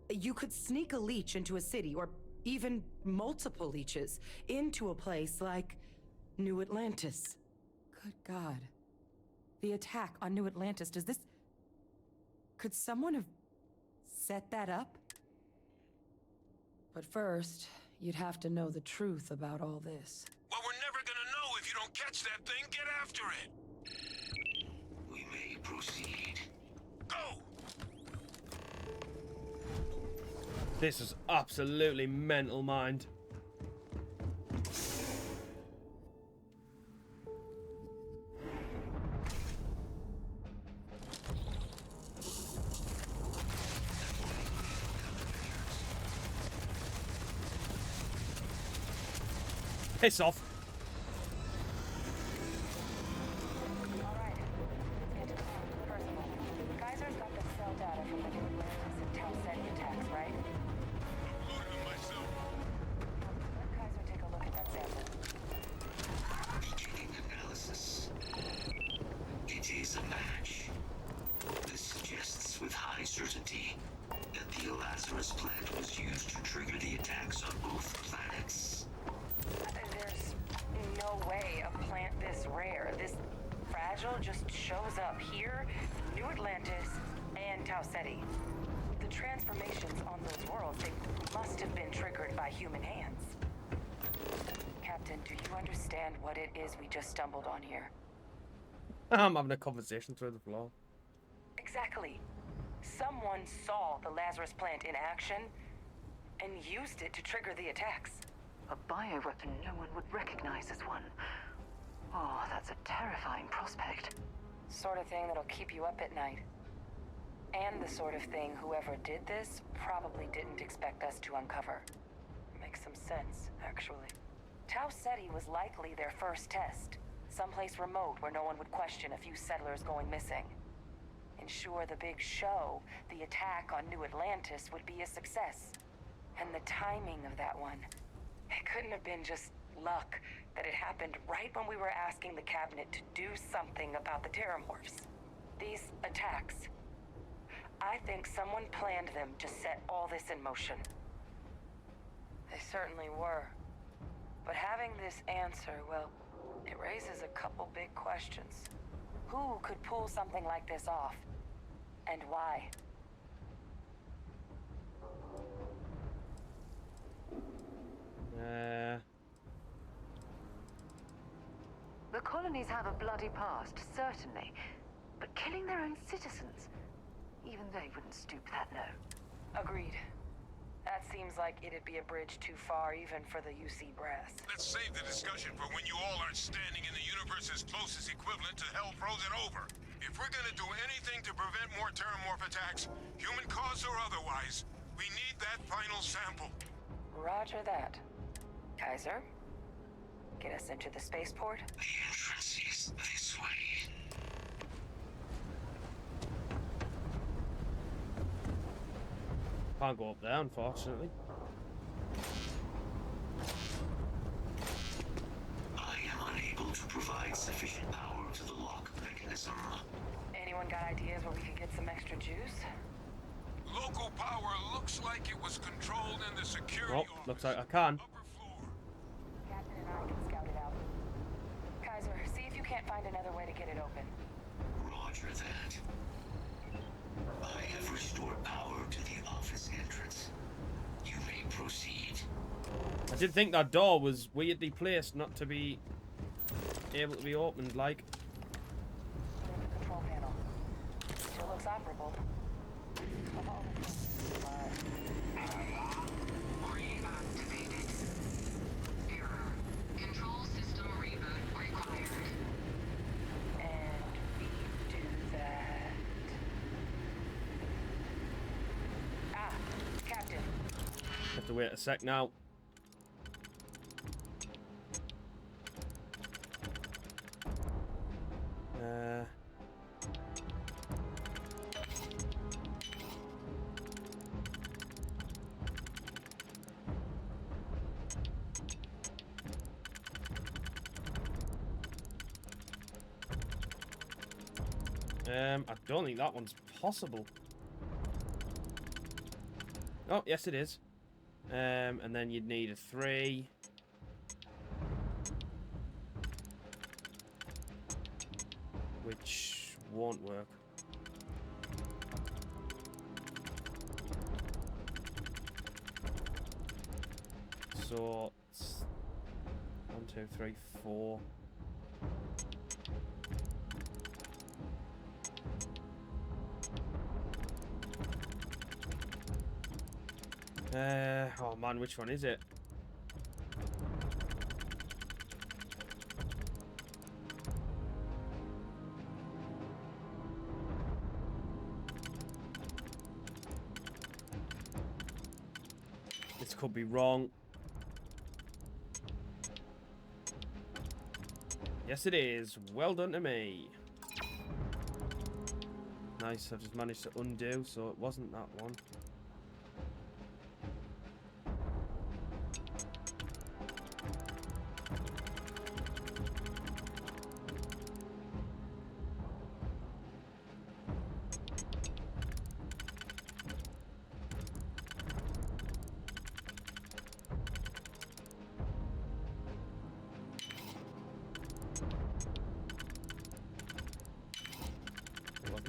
You could sneak a leech into a city, or even multiple leeches, into a place like New Atlantis. Good God. The attack on New Atlantis, does this... Could someone have set that up? But first, you'd have to know the truth about all this. Well, we're never gonna know if you don't catch that thing. Get after it. We may proceed. Go! This is absolutely mental, mind. Piss off. Alright, let's get to the point. First of all, Kaiser's got the cell data from the New Atlantis and Tau Ceti attacks, right? Uploaded them myself. Let Kaiser take a look at that sample. Beginning analysis. It is a match. This suggests with high certainty that the Lazarus Plant was used to trigger the attacks on both planets. There's no way a plant this rare, this fragile, just shows up here, New Atlantis, and Tau Ceti. The transformations on those worlds, they must have been triggered by human hands. Captain, do you understand what it is we just stumbled on here? I'm having a conversation through the floor. Exactly. Someone saw the Lazarus Plant in action and used it to trigger the attacks. A bioweapon no one would recognize as one. Oh, that's a terrifying prospect. Sort of thing that'll keep you up at night. And the sort of thing whoever did this probably didn't expect us to uncover. Makes some sense, actually. Tau Ceti was likely their first test. Someplace remote where no one would question a few settlers going missing. Ensure the big show, the attack on New Atlantis, would be a success. And the timing of that one. It couldn't have been just luck that it happened right when we were asking the cabinet to do something about the Terrormorphs. These attacks. I think someone planned them to set all this in motion. They certainly were. But having this answer, well, it raises a couple big questions. Who could pull something like this off? And why? The colonies have a bloody past, certainly. But killing their own citizens, even they wouldn't stoop that low. Agreed. That seems like it'd be a bridge too far even for the UC brass. Let's save the discussion for when you all are standing in the universe's closest equivalent to hell frozen over. If we're gonna do anything to prevent more Terrormorph attacks, human cause or otherwise, we need that final sample. Roger that. Kaiser, get us into the spaceport? The entrance is this way. Can't go up there, unfortunately. I am unable to provide sufficient power to the lock mechanism. Anyone got ideas where we could get some extra juice? Local power looks like it was controlled in the security office. Looks like I can. Upper floor. Captain and I can scout it out. Kaiser, see if you can't find another way to get it open. Roger that. I have restored power to the office entrance. You may proceed. I did think that door was weirdly placed not to be able to be opened, like. Clear the control panel. Still looks operable. Of all the things, Reactivated. Error. Control system reboot required. And we do that. Ah, Captain. Have to wait a sec now. I don't think that one's possible. Oh, yes it is. And then you'd need a 3. Which won't work. So, it's 1, 2, 3, 4. Oh man, which one is it? This could be wrong. Yes, it is. Well done to me. Nice, I've just managed to undo, so it wasn't that one.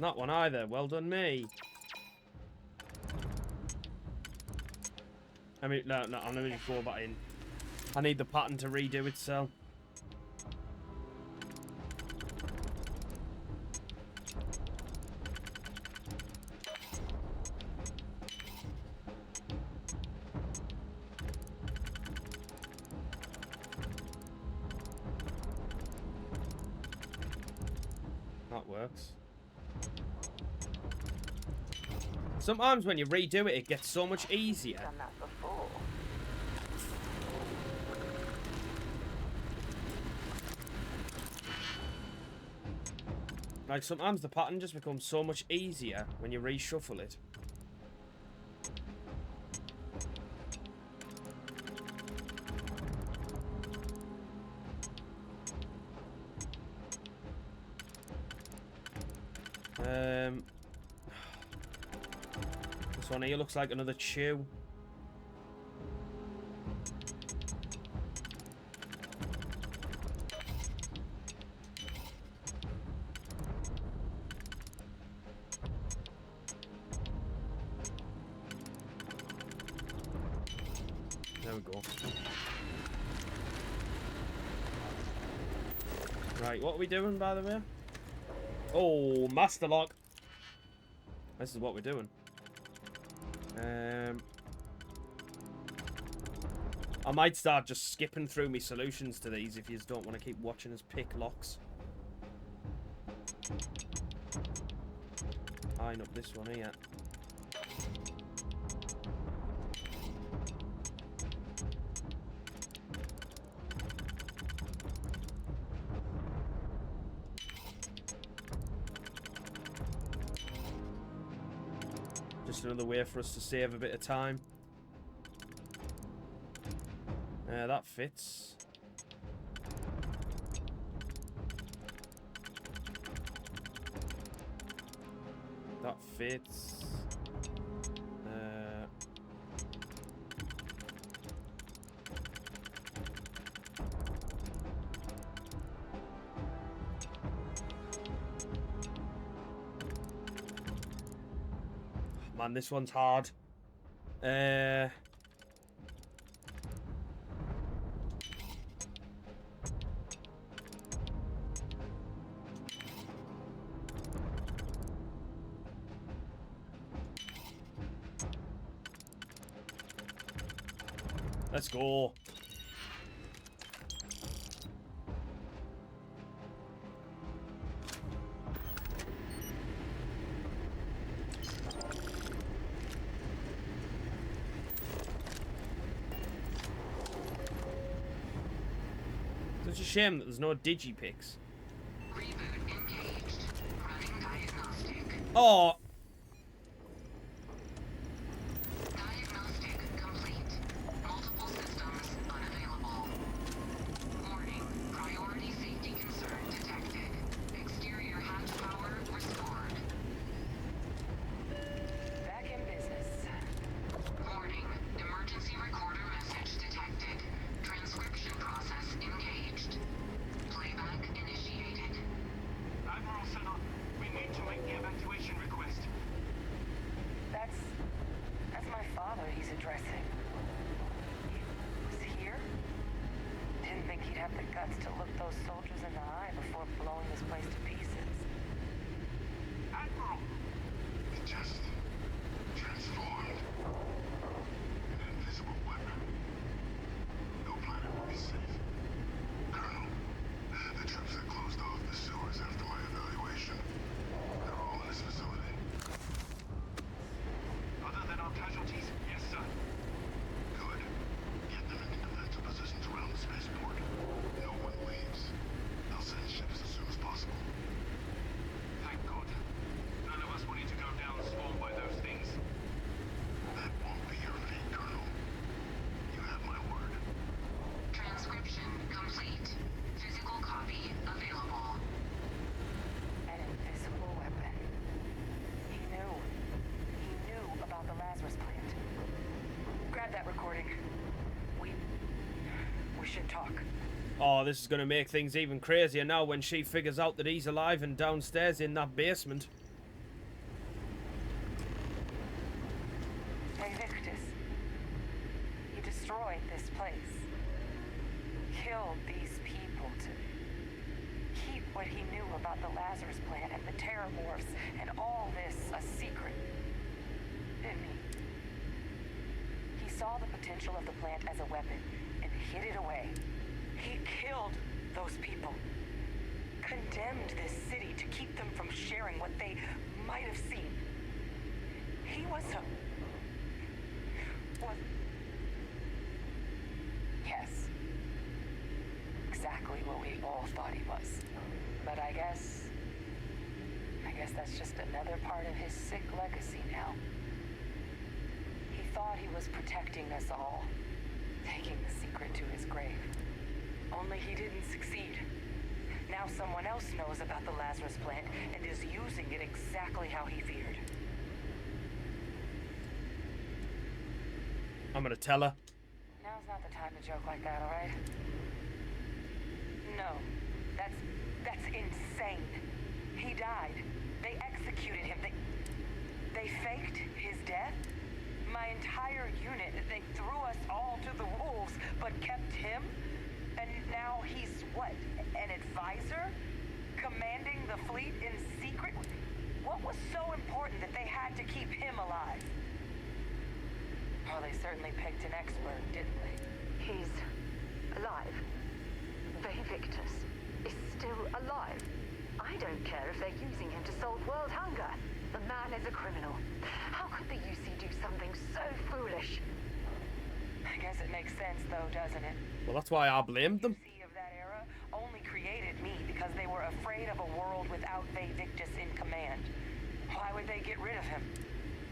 Not one either. Well done, me. I mean, no, I'm gonna just go back in. I need the pattern to redo itself. That works. Sometimes when you redo it, it gets so much easier. Done that before. Like, sometimes the pattern just becomes so much easier when you reshuffle it. This one here looks like another chew. There we go. Right, what are we doing, by the way? Oh, Master Lock. This is what we're doing. I might start just skipping through my solutions to these if you don't want to keep watching us pick locks. Line up this one here. Just another way for us to save a bit of time. That fits. That fits. Man, this one's hard. Let's go. Such a shame that there's no digipicks. Reboot engaged. Running diagnostic. Oh. Diagnostic complete. Multiple systems unavailable. Warning. Priority safety concern detected. Exterior hatch power restored. Back in business. Warning. Emergency recorder message detected. Transcription process engaged. Playback initiated. Admiral Senna, we need to make the evacuation request. That's my father he's addressing. He was here? Didn't think he'd have the guts to look those soldiers in the eye before blowing this place to pieces. Admiral! It just transformed. An invisible weapon. No planet will be safe. Colonel, the troops that closed off the sewers after my evaluation, they're all in this facility. Other than our casualties, yes, sir. Good. Get them into defensive positions around the spaceport. No one leaves. They'll set that recording. We should talk. Oh, this is going to make things even crazier now when she figures out that he's alive and downstairs in that basement. Hey, Victus. He destroyed this place. Killed these people to keep what he knew about the Lazarus Plant and the Terrormorphs and all this a secret. Didn't he? He saw the potential of the plant as a weapon and hid it away. He killed those people. Condemned this city to keep them from sharing what they might have seen. He was yes. Exactly what we all thought he was. But I guess that's just another part of his sick legacy now. He thought he was protecting us all, taking the secret to his grave. Only he didn't succeed. Now someone else knows about the Lazarus Plant and is using it exactly how he feared. I'm gonna tell her. Now's not the time to joke like that, alright? No. That's insane. He died. They executed him. They faked his death? My entire unit, they threw us all to the wolves, but kept him? And now he's what? An advisor? Commanding the fleet in secret? What was so important that they had to keep him alive? Well, they certainly picked an expert, didn't they? He's alive. Victus is still alive. I don't care if they're using him to solve world hunger. The man is a criminal. How could the UC do something so foolish? I guess it makes sense, though, doesn't it? Well, that's why I blamed them. The UC of that era only created me because they were afraid of a world without Victus in command. Why would they get rid of him?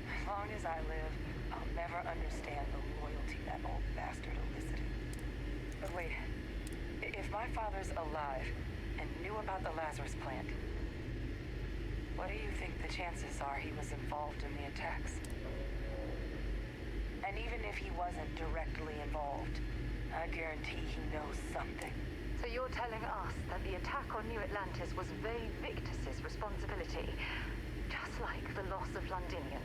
As long as I live, I'll never understand the loyalty that old bastard elicited. But wait, if my father's alive and knew about the Lazarus Plant, what do you think the chances are he was involved in the attacks? And even if he wasn't directly involved, I guarantee he knows something. So you're telling us that the attack on New Atlantis was Victus's responsibility, just like the loss of Londinion.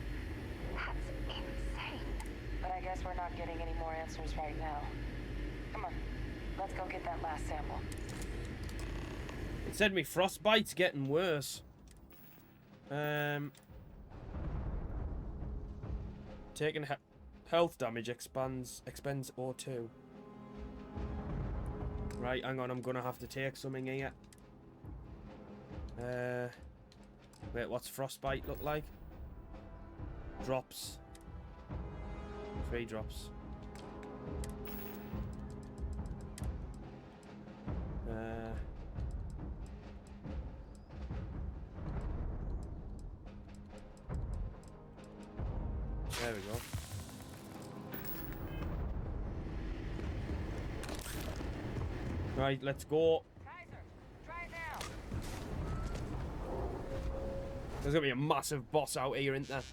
That's insane. But I guess we're not getting any more answers right now. Come on, let's go get that last sample. It said me frostbite's getting worse. Taking health damage expends O2. Right, hang on, I'm gonna have to take something here. Wait, what's frostbite look like? Drops. 3 drops. There we go. Right, let's go. Kaiser, try it now. There's gonna be a massive boss out here, isn't there?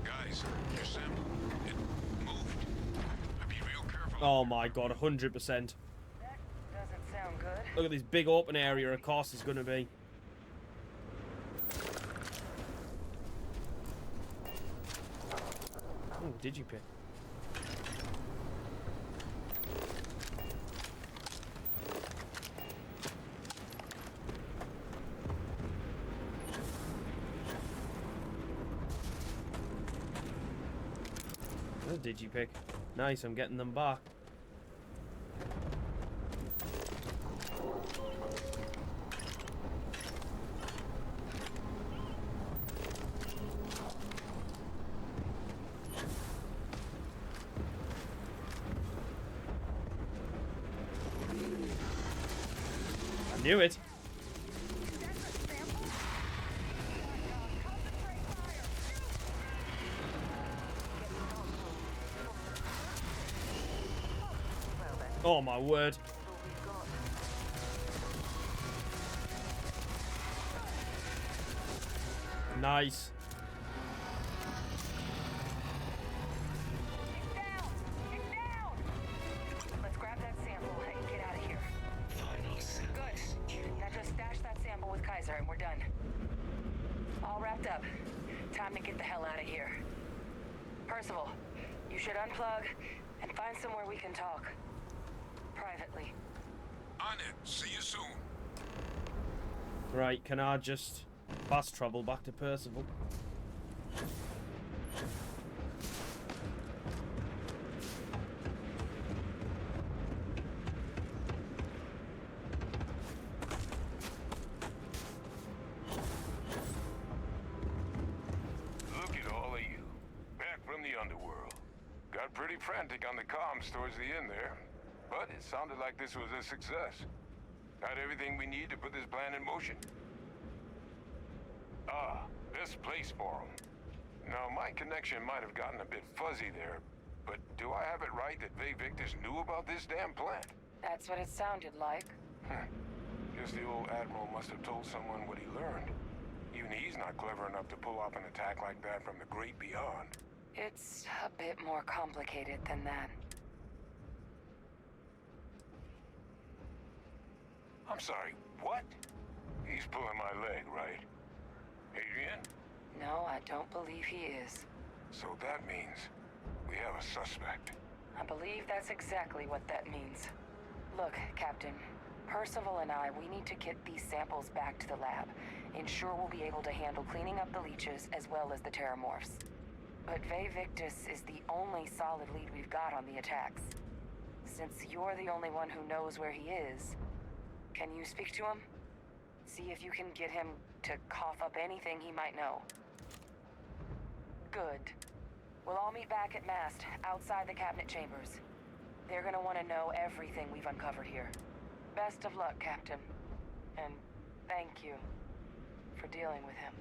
Guys, your sample, it moved. Be real careful. Oh my god, 100%. That doesn't sound good. Look at this big open area, of course, it's gonna be. Oh, did you pick? Oh, did you pick? Nice, I'm getting them back. Knew it. Oh my word. time to get the hell out of here. Percival, you should unplug and find somewhere we can talk. Privately. On it. See you soon. Right, can I just fast travel back to Percival? Look at all of you. Back from the underworld. Got pretty frantic on the comms towards the end there. But it sounded like this was a success. Got everything we need to put this plan in motion. Ah, this place forum. Now, my connection might have gotten a bit fuzzy there, but do I have it right that Vae Victus knew about this damn plant? That's what it sounded like. Guess the old Admiral must have told someone what he learned. Even he's not clever enough to pull off an attack like that from the great beyond. It's a bit more complicated than that. I'm sorry, what? He's pulling my leg, right? Adrian? No, I don't believe he is. So that means we have a suspect. I believe that's exactly what that means. Look, Captain, Percival and I, we need to get these samples back to the lab. Ensure we'll be able to handle cleaning up the leeches as well as the Terrormorphs. But Vae Victus is the only solid lead we've got on the attacks. Since you're the only one who knows where he is, can you speak to him? See if you can get him to cough up anything he might know. Good. We'll all meet back at Mast, outside the cabinet chambers. They're gonna want to know everything we've uncovered here. Best of luck, Captain. And thank you for dealing with him.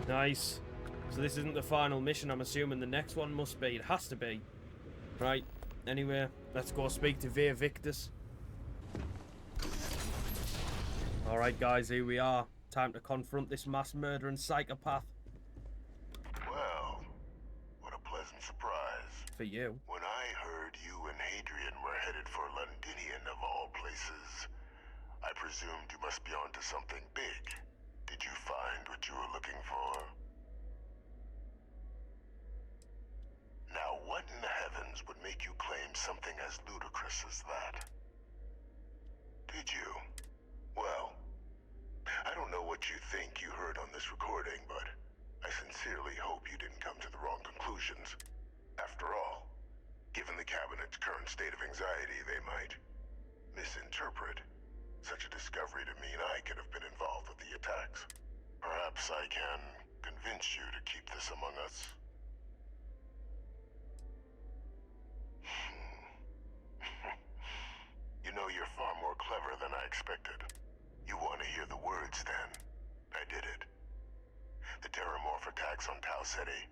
Nice. So this isn't the final mission. I'm assuming the next one must be. It has to be. Right. Anyway, let's go speak to Vae Victus. Alright guys, here we are. Time to confront this mass murdering psychopath. Well, what a pleasant surprise. For you. When I heard you and Hadrian were headed for Londinion of all places, I presumed you must be onto something big. Did you find what you were looking for? Now, what in the heavens would make you claim something as ludicrous as that? Did you? Well, I don't know what you think you heard on this recording, but I sincerely hope you didn't come to the wrong conclusions. After all, given the Cabinet's current state of anxiety, they might misinterpret such a discovery to mean I could have been involved with the attacks. Perhaps I can convince you to keep this among us. You know, you're far more clever than I expected. You want to hear the words, then? I did it. The Terrormorph attacks on Tau Ceti.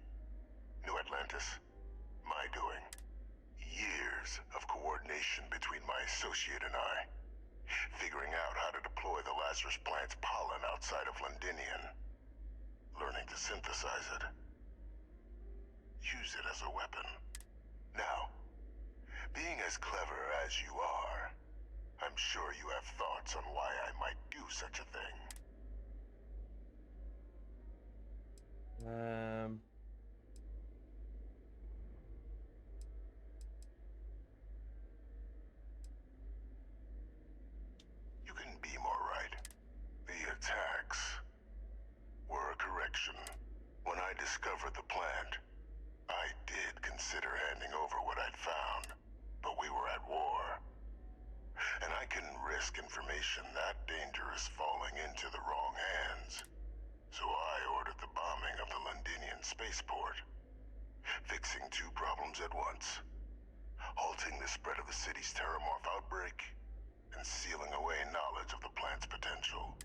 New Atlantis. My doing. Years of coordination between my associate and I. Figuring out how to deploy the Lazarus Plant's pollen outside of Londinion. Learning to synthesize it. Use it as a weapon. Now, being as clever as you are, I'm sure you have thoughts on why I might do such a thing. You can be more right. The attacks were a correction. When I discovered the plant, I did consider handing over what I'd found, but we were at war. And I couldn't risk information that dangerous falling into the wrong hands. So I ordered the bombing of the Londinion spaceport, fixing two problems at once. Halting the spread of the city's Terrormorph outbreak, and sealing away knowledge of the plant's potential.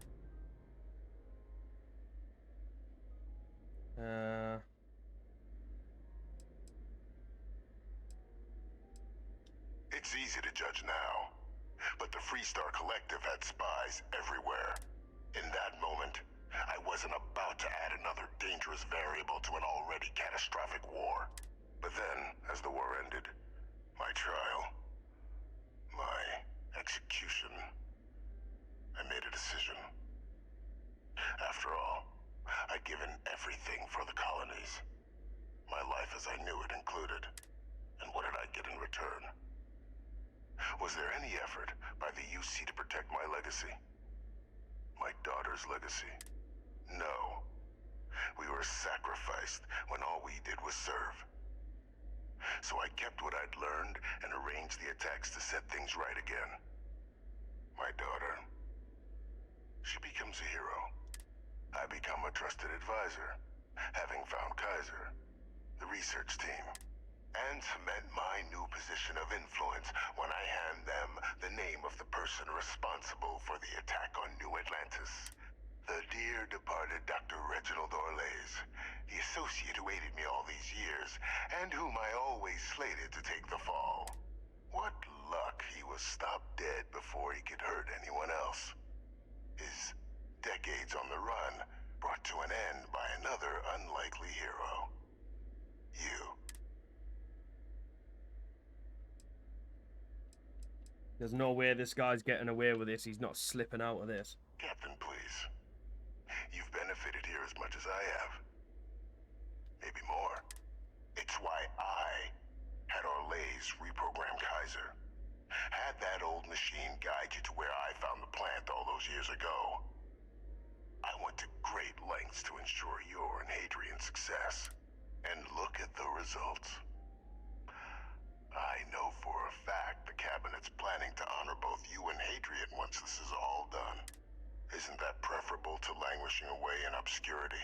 It's easy to judge now, but the Freestar Collective had spies everywhere. In that moment, I wasn't about to add another dangerous variable to an already catastrophic war. But then, as the war ended, my trial, my execution, I made a decision. After all, I'd given everything for the colonies. My life as I knew it included. And what did I get in return? Was there any effort by the UC to protect my legacy? My daughter's legacy? No. We were sacrificed when all we did was serve. So I kept what I'd learned and arranged the attacks to set things right again. My daughter, she becomes a hero. I become a trusted advisor, having found Kaiser, the research team, and cement my new position of influence when I hand them the name of the person responsible for the attack on New Atlantis. The dear departed Dr. Reginald Orlays, the associate who aided me all these years, and whom I always slated to take the fall. What luck he was stopped dead before he could hurt anyone else. His decades on the run brought to an end by another unlikely hero. You. There's no way this guy's getting away with this. He's not slipping out of this. Captain, please. You've benefited here as much as I have. Maybe more. It's why I had Orlays reprogram Kaiser. Had that old machine guide you to where I found the plant all those years ago. I went to great lengths to ensure your and Hadrian's success. And look at the results. I know for a fact the Cabinet's planning to honor both you and Hadrian once this is all done. Isn't that preferable to languishing away in obscurity?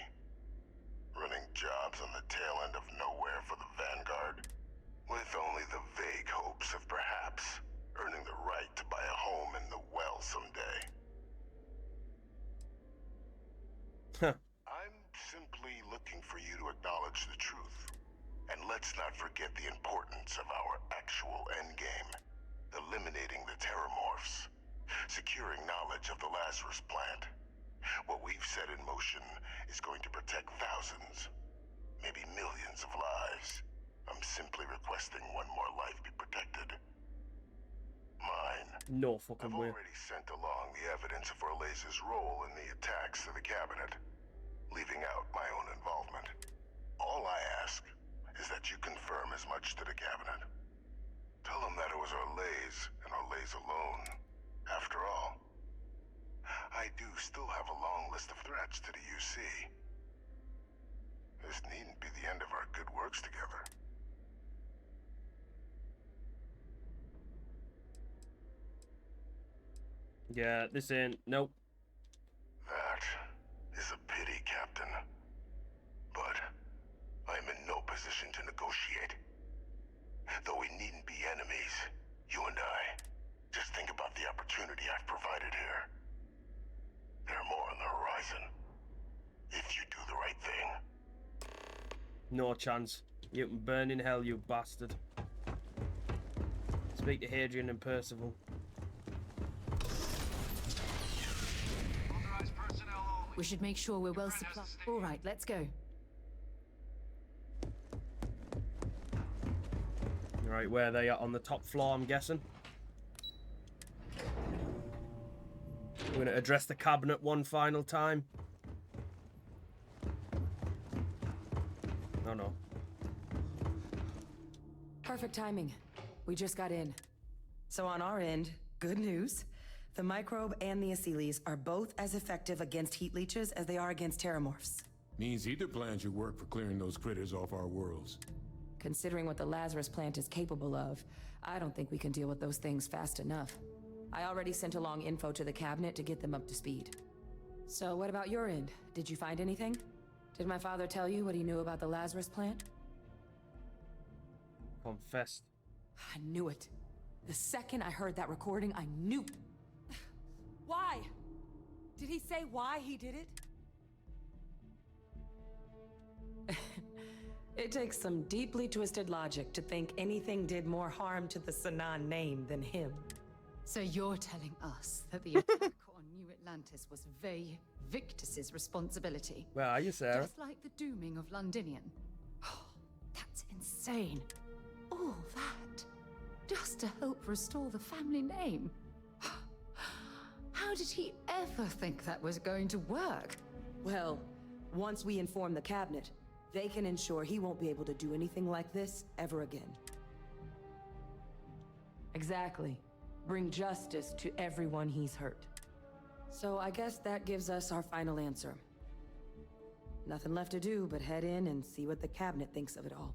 Running jobs on the tail end of nowhere for the Vanguard? With only the vague hopes of perhaps earning the right to buy a home in the well someday. I'm simply looking for you to acknowledge the truth. And let's not forget the importance of our actual endgame. Eliminating the Terrormorphs. Securing knowledge of the Lazarus Plant. What we've set in motion is going to protect thousands, maybe millions of lives. I'm simply requesting one more life be protected. Mine. No fucking way. I've already sent along the evidence of Orlays' role in the attacks to the Cabinet, leaving out my own involvement. All I ask is that you confirm as much to the Cabinet. Tell them that it was Orlays and Orlays alone. After all, I do still have a long list of threats to the UC. This needn't be the end of our good works together. Yeah, this ain't... Nope. That is a pity, Captain. But I'm in no position to negotiate. Though we needn't be enemies, you and I. Just think about the opportunity I've provided here. There are more on the horizon. If you do the right thing. No chance. You can burn in hell, you bastard. Speak to Hadrian and Percival. We should make sure we're well supplied. All right, let's go. Right, where they are on the top floor, I'm guessing. We're going to address the Cabinet one final time. Oh no. Perfect timing. We just got in. So on our end, good news. The microbe and the Aciles are both as effective against heat leeches as they are against terrormorphs. Means either plan should work for clearing those critters off our worlds. Considering what the Lazarus Plant is capable of, I don't think we can deal with those things fast enough. I already sent along info to the Cabinet to get them up to speed. So what about your end? Did you find anything? Did my father tell you what he knew about the Lazarus Plant? Confessed. I knew it. The second I heard that recording, I knew. Why? Did he say why he did it? It takes some deeply twisted logic to think anything did more harm to the Sanan name than him. So you're telling us that the attack on New Atlantis was Victus's responsibility? Where are you, Sarah? Just like the dooming of Londinion. Oh, that's insane. All that just to help restore the family name. How did he ever think that was going to work? Well, Once we inform the cabinet, they can ensure he won't be able to do anything like this ever again. Exactly. Bring justice to everyone he's hurt. So I guess that gives us our final answer. Nothing left to do but head in and see what the cabinet thinks of it all.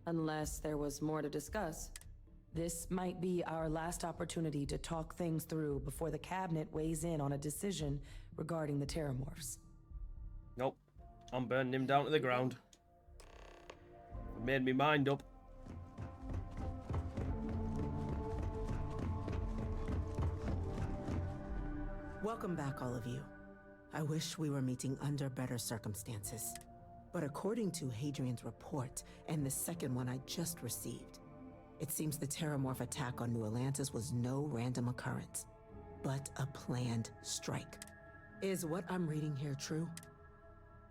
Unless there was more to discuss. This might be our last opportunity to talk things through before the cabinet weighs in on a decision regarding the Terrormorphs. Nope. I'm burning him down to the ground. I've made me mind up. Welcome back, all of you. I wish we were meeting under better circumstances. But according to Hadrian's report, and the second one I just received, it seems the Terrormorph attack on New Atlantis was no random occurrence, but a planned strike. Is what I'm reading here true?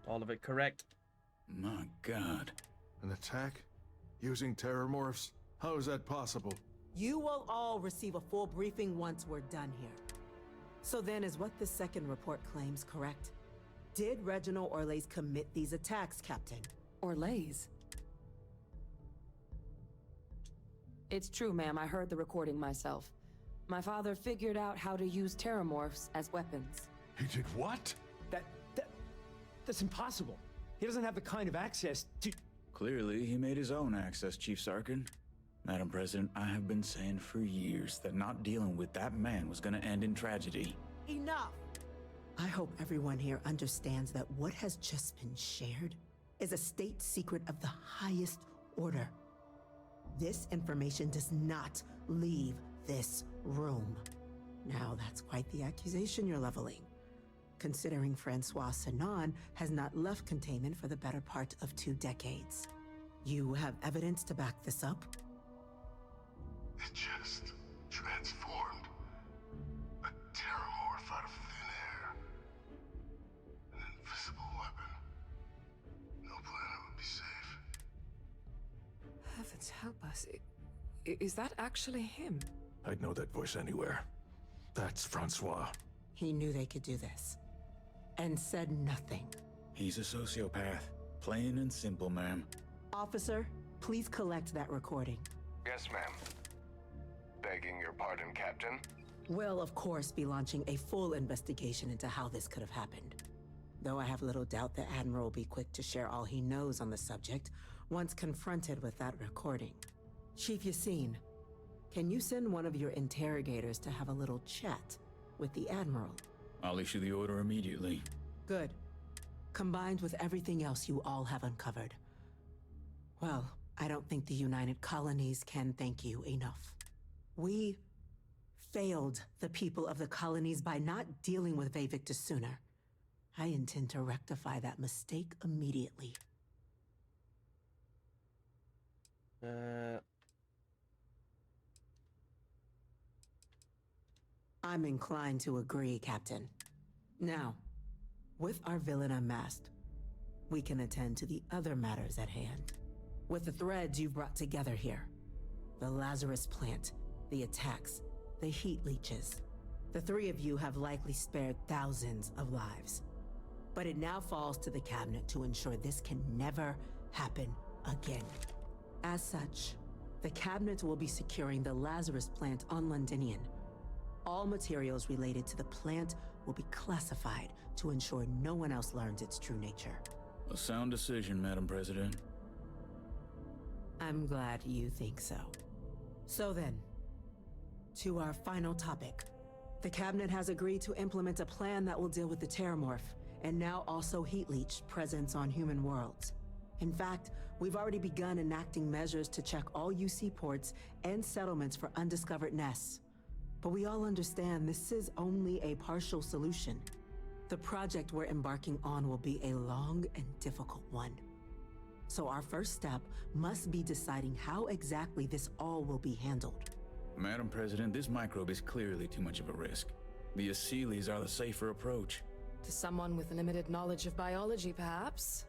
All of it correct. My God. An attack? Using Terrormorphs? How is that possible? You will all receive a full briefing once we're done here. So then, is what the second report claims correct? Did Reginald Orlais commit these attacks, Captain? Orlais? It's true, ma'am. I heard the recording myself. My father figured out how to use Terrormorphs as weapons. He did what? That's impossible. He doesn't have the kind of access to... Clearly, he made his own access, Chief Sarkin. Madam President, I have been saying for years that not dealing with that man was gonna end in tragedy. Enough! I hope everyone here understands that what has just been shared is a state secret of the highest order. This information does not leave this room. Now, that's quite the accusation you're leveling, considering Francois Sinon has not left containment for the better part of 2 decades. You have evidence to back this up? It just transformed. A Terrormorph out of thin air. An invisible weapon. No planet would be safe. Heavens help us. Is that actually him? I'd know that voice anywhere. That's Francois. He knew they could do this, and said nothing. He's a sociopath. Plain and simple, ma'am. Officer, please collect that recording. Yes, ma'am. Begging your pardon, Captain. We'll, of course, be launching a full investigation into how this could have happened. Though I have little doubt the Admiral will be quick to share all he knows on the subject once confronted with that recording. Chief Yassine, can you send one of your interrogators to have a little chat with the Admiral? I'll issue the order immediately. Good. Combined with everything else you all have uncovered. Well, I don't think the United Colonies can thank you enough. We failed the people of the colonies by not dealing with Vavictus sooner. I intend to rectify that mistake immediately. I'm inclined to agree, Captain. Now, with our villain unmasked, we can attend to the other matters at hand. With the threads you've brought together here, the Lazarus Plant, the attacks, the heat leeches, the 3 of you have likely spared thousands of lives. But it now falls to the cabinet to ensure this can never happen again. As such, the cabinet will be securing the Lazarus Plant on Londinion. All materials related to the plant will be classified to ensure no one else learns its true nature. A sound decision, Madam President. I'm glad you think so. So then, to our final topic. The cabinet has agreed to implement a plan that will deal with the Terrormorph, and now also Heat Leech presence on human worlds. In fact, we've already begun enacting measures to check all UC ports and settlements for undiscovered nests. But we all understand this is only a partial solution. The project we're embarking on will be a long and difficult one. So our first step must be deciding how exactly this all will be handled. Madam President, this microbe is clearly too much of a risk. The Aseles are the safer approach. To someone with limited knowledge of biology, perhaps?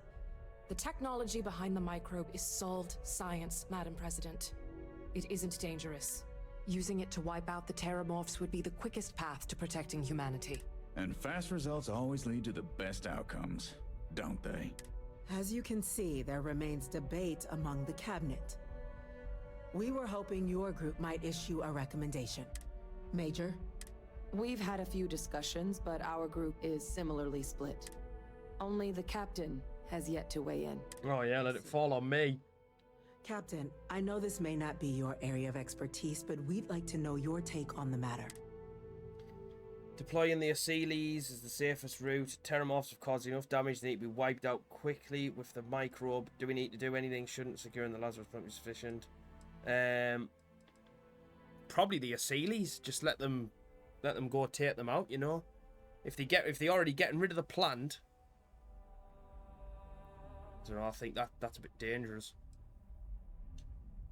The technology behind the microbe is solved science, Madam President. It isn't dangerous. Using it to wipe out the Terrormorphs would be the quickest path to protecting humanity. And fast results always lead to the best outcomes. don't they? As you can see, there remains debate among the cabinet. We were hoping your group might issue a recommendation. Major? We've had a few discussions, but our group is similarly split. Only the captain has yet to weigh in. Oh yeah, let it fall on me. Captain, I know this may not be your area of expertise, but we'd like to know your take on the matter. Deploying the Asyles is the safest route. Terrormorphs have caused enough damage, they need to be wiped out quickly with the microbe. Do we need to do anything? Shouldn't securing the Lazarus Plant be sufficient? Probably the Asyles. Just let them go take them out, you know. If they already getting rid of the plant, I don't know, I think that's a bit dangerous.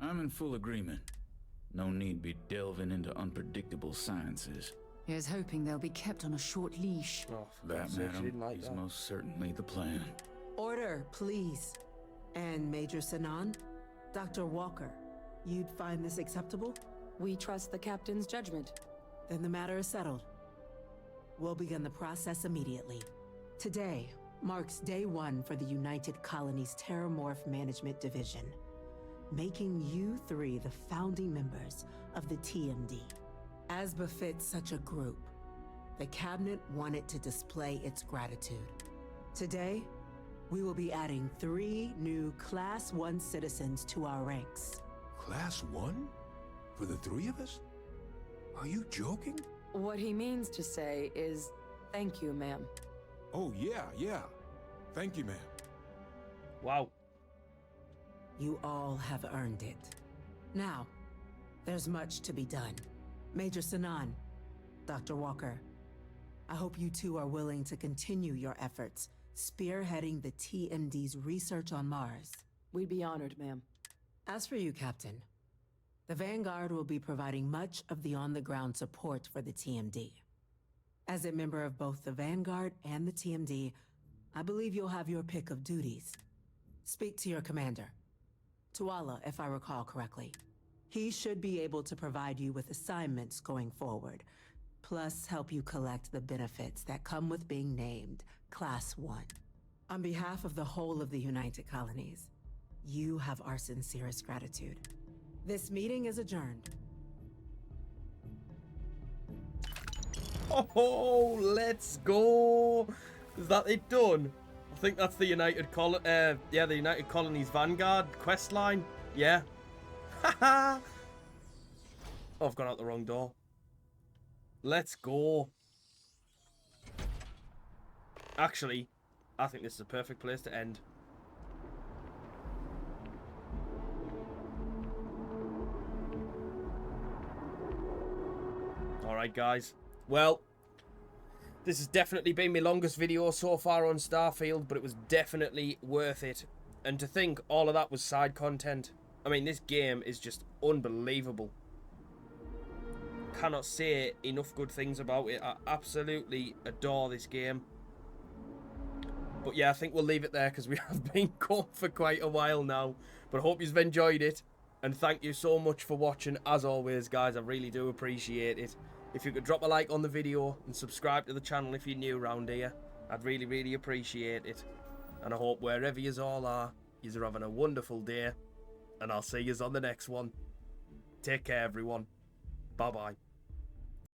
I'm in full agreement. No need be delving into unpredictable sciences. Here's hoping they'll be kept on a short leash. Oh, that, madam, is most certainly the plan. Order, please. And Major Sinan, Dr. Walker, you'd find this acceptable? We trust the captain's judgment. Then the matter is settled. We'll begin the process immediately. Today marks day 1 for the United Colonies Terrormorph Management Division, making you 3 the founding members of the TMD. As befits such a group, the Cabinet wanted to display its gratitude. Today, we will be adding 3 new Class 1 citizens to our ranks. Class 1? For the 3 of us? Are you joking? What he means to say is, thank you, ma'am. Oh, yeah. Thank you, ma'am. Wow. You all have earned it. Now, there's much to be done. Major Sinan, Dr. Walker, I hope you two are willing to continue your efforts, spearheading the TMD's research on Mars. We'd be honored, ma'am. As for you, Captain, the Vanguard will be providing much of the on-the-ground support for the TMD. As a member of both the Vanguard and the TMD, I believe you'll have your pick of duties. Speak to your commander, Tuala, if I recall correctly. He should be able to provide you with assignments going forward, plus help you collect the benefits that come with being named Class 1. On behalf of the whole of the United Colonies, you have our sincerest gratitude. This meeting is adjourned. Oh, let's go! Is that it done? I think that's the United Colonies Vanguard Questline. Yeah. Haha! Oh, I've gone out the wrong door. Let's go. Actually, I think this is a perfect place to end. Alright, guys. Well, this has definitely been my longest video so far on Starfield, but it was definitely worth it. And to think all of that was side content. I mean, this game is just unbelievable. Cannot say enough good things about it. I absolutely adore this game. But yeah, I think we'll leave it there because we have been going for quite a while now. But I hope you've enjoyed it. And thank you so much for watching. As always, guys, I really do appreciate it. If you could drop a like on the video and subscribe to the channel if you're new around here, I'd really, really appreciate it. And I hope wherever you all are, you're having a wonderful day. And I'll see you on the next one. Take care, everyone. Bye-bye.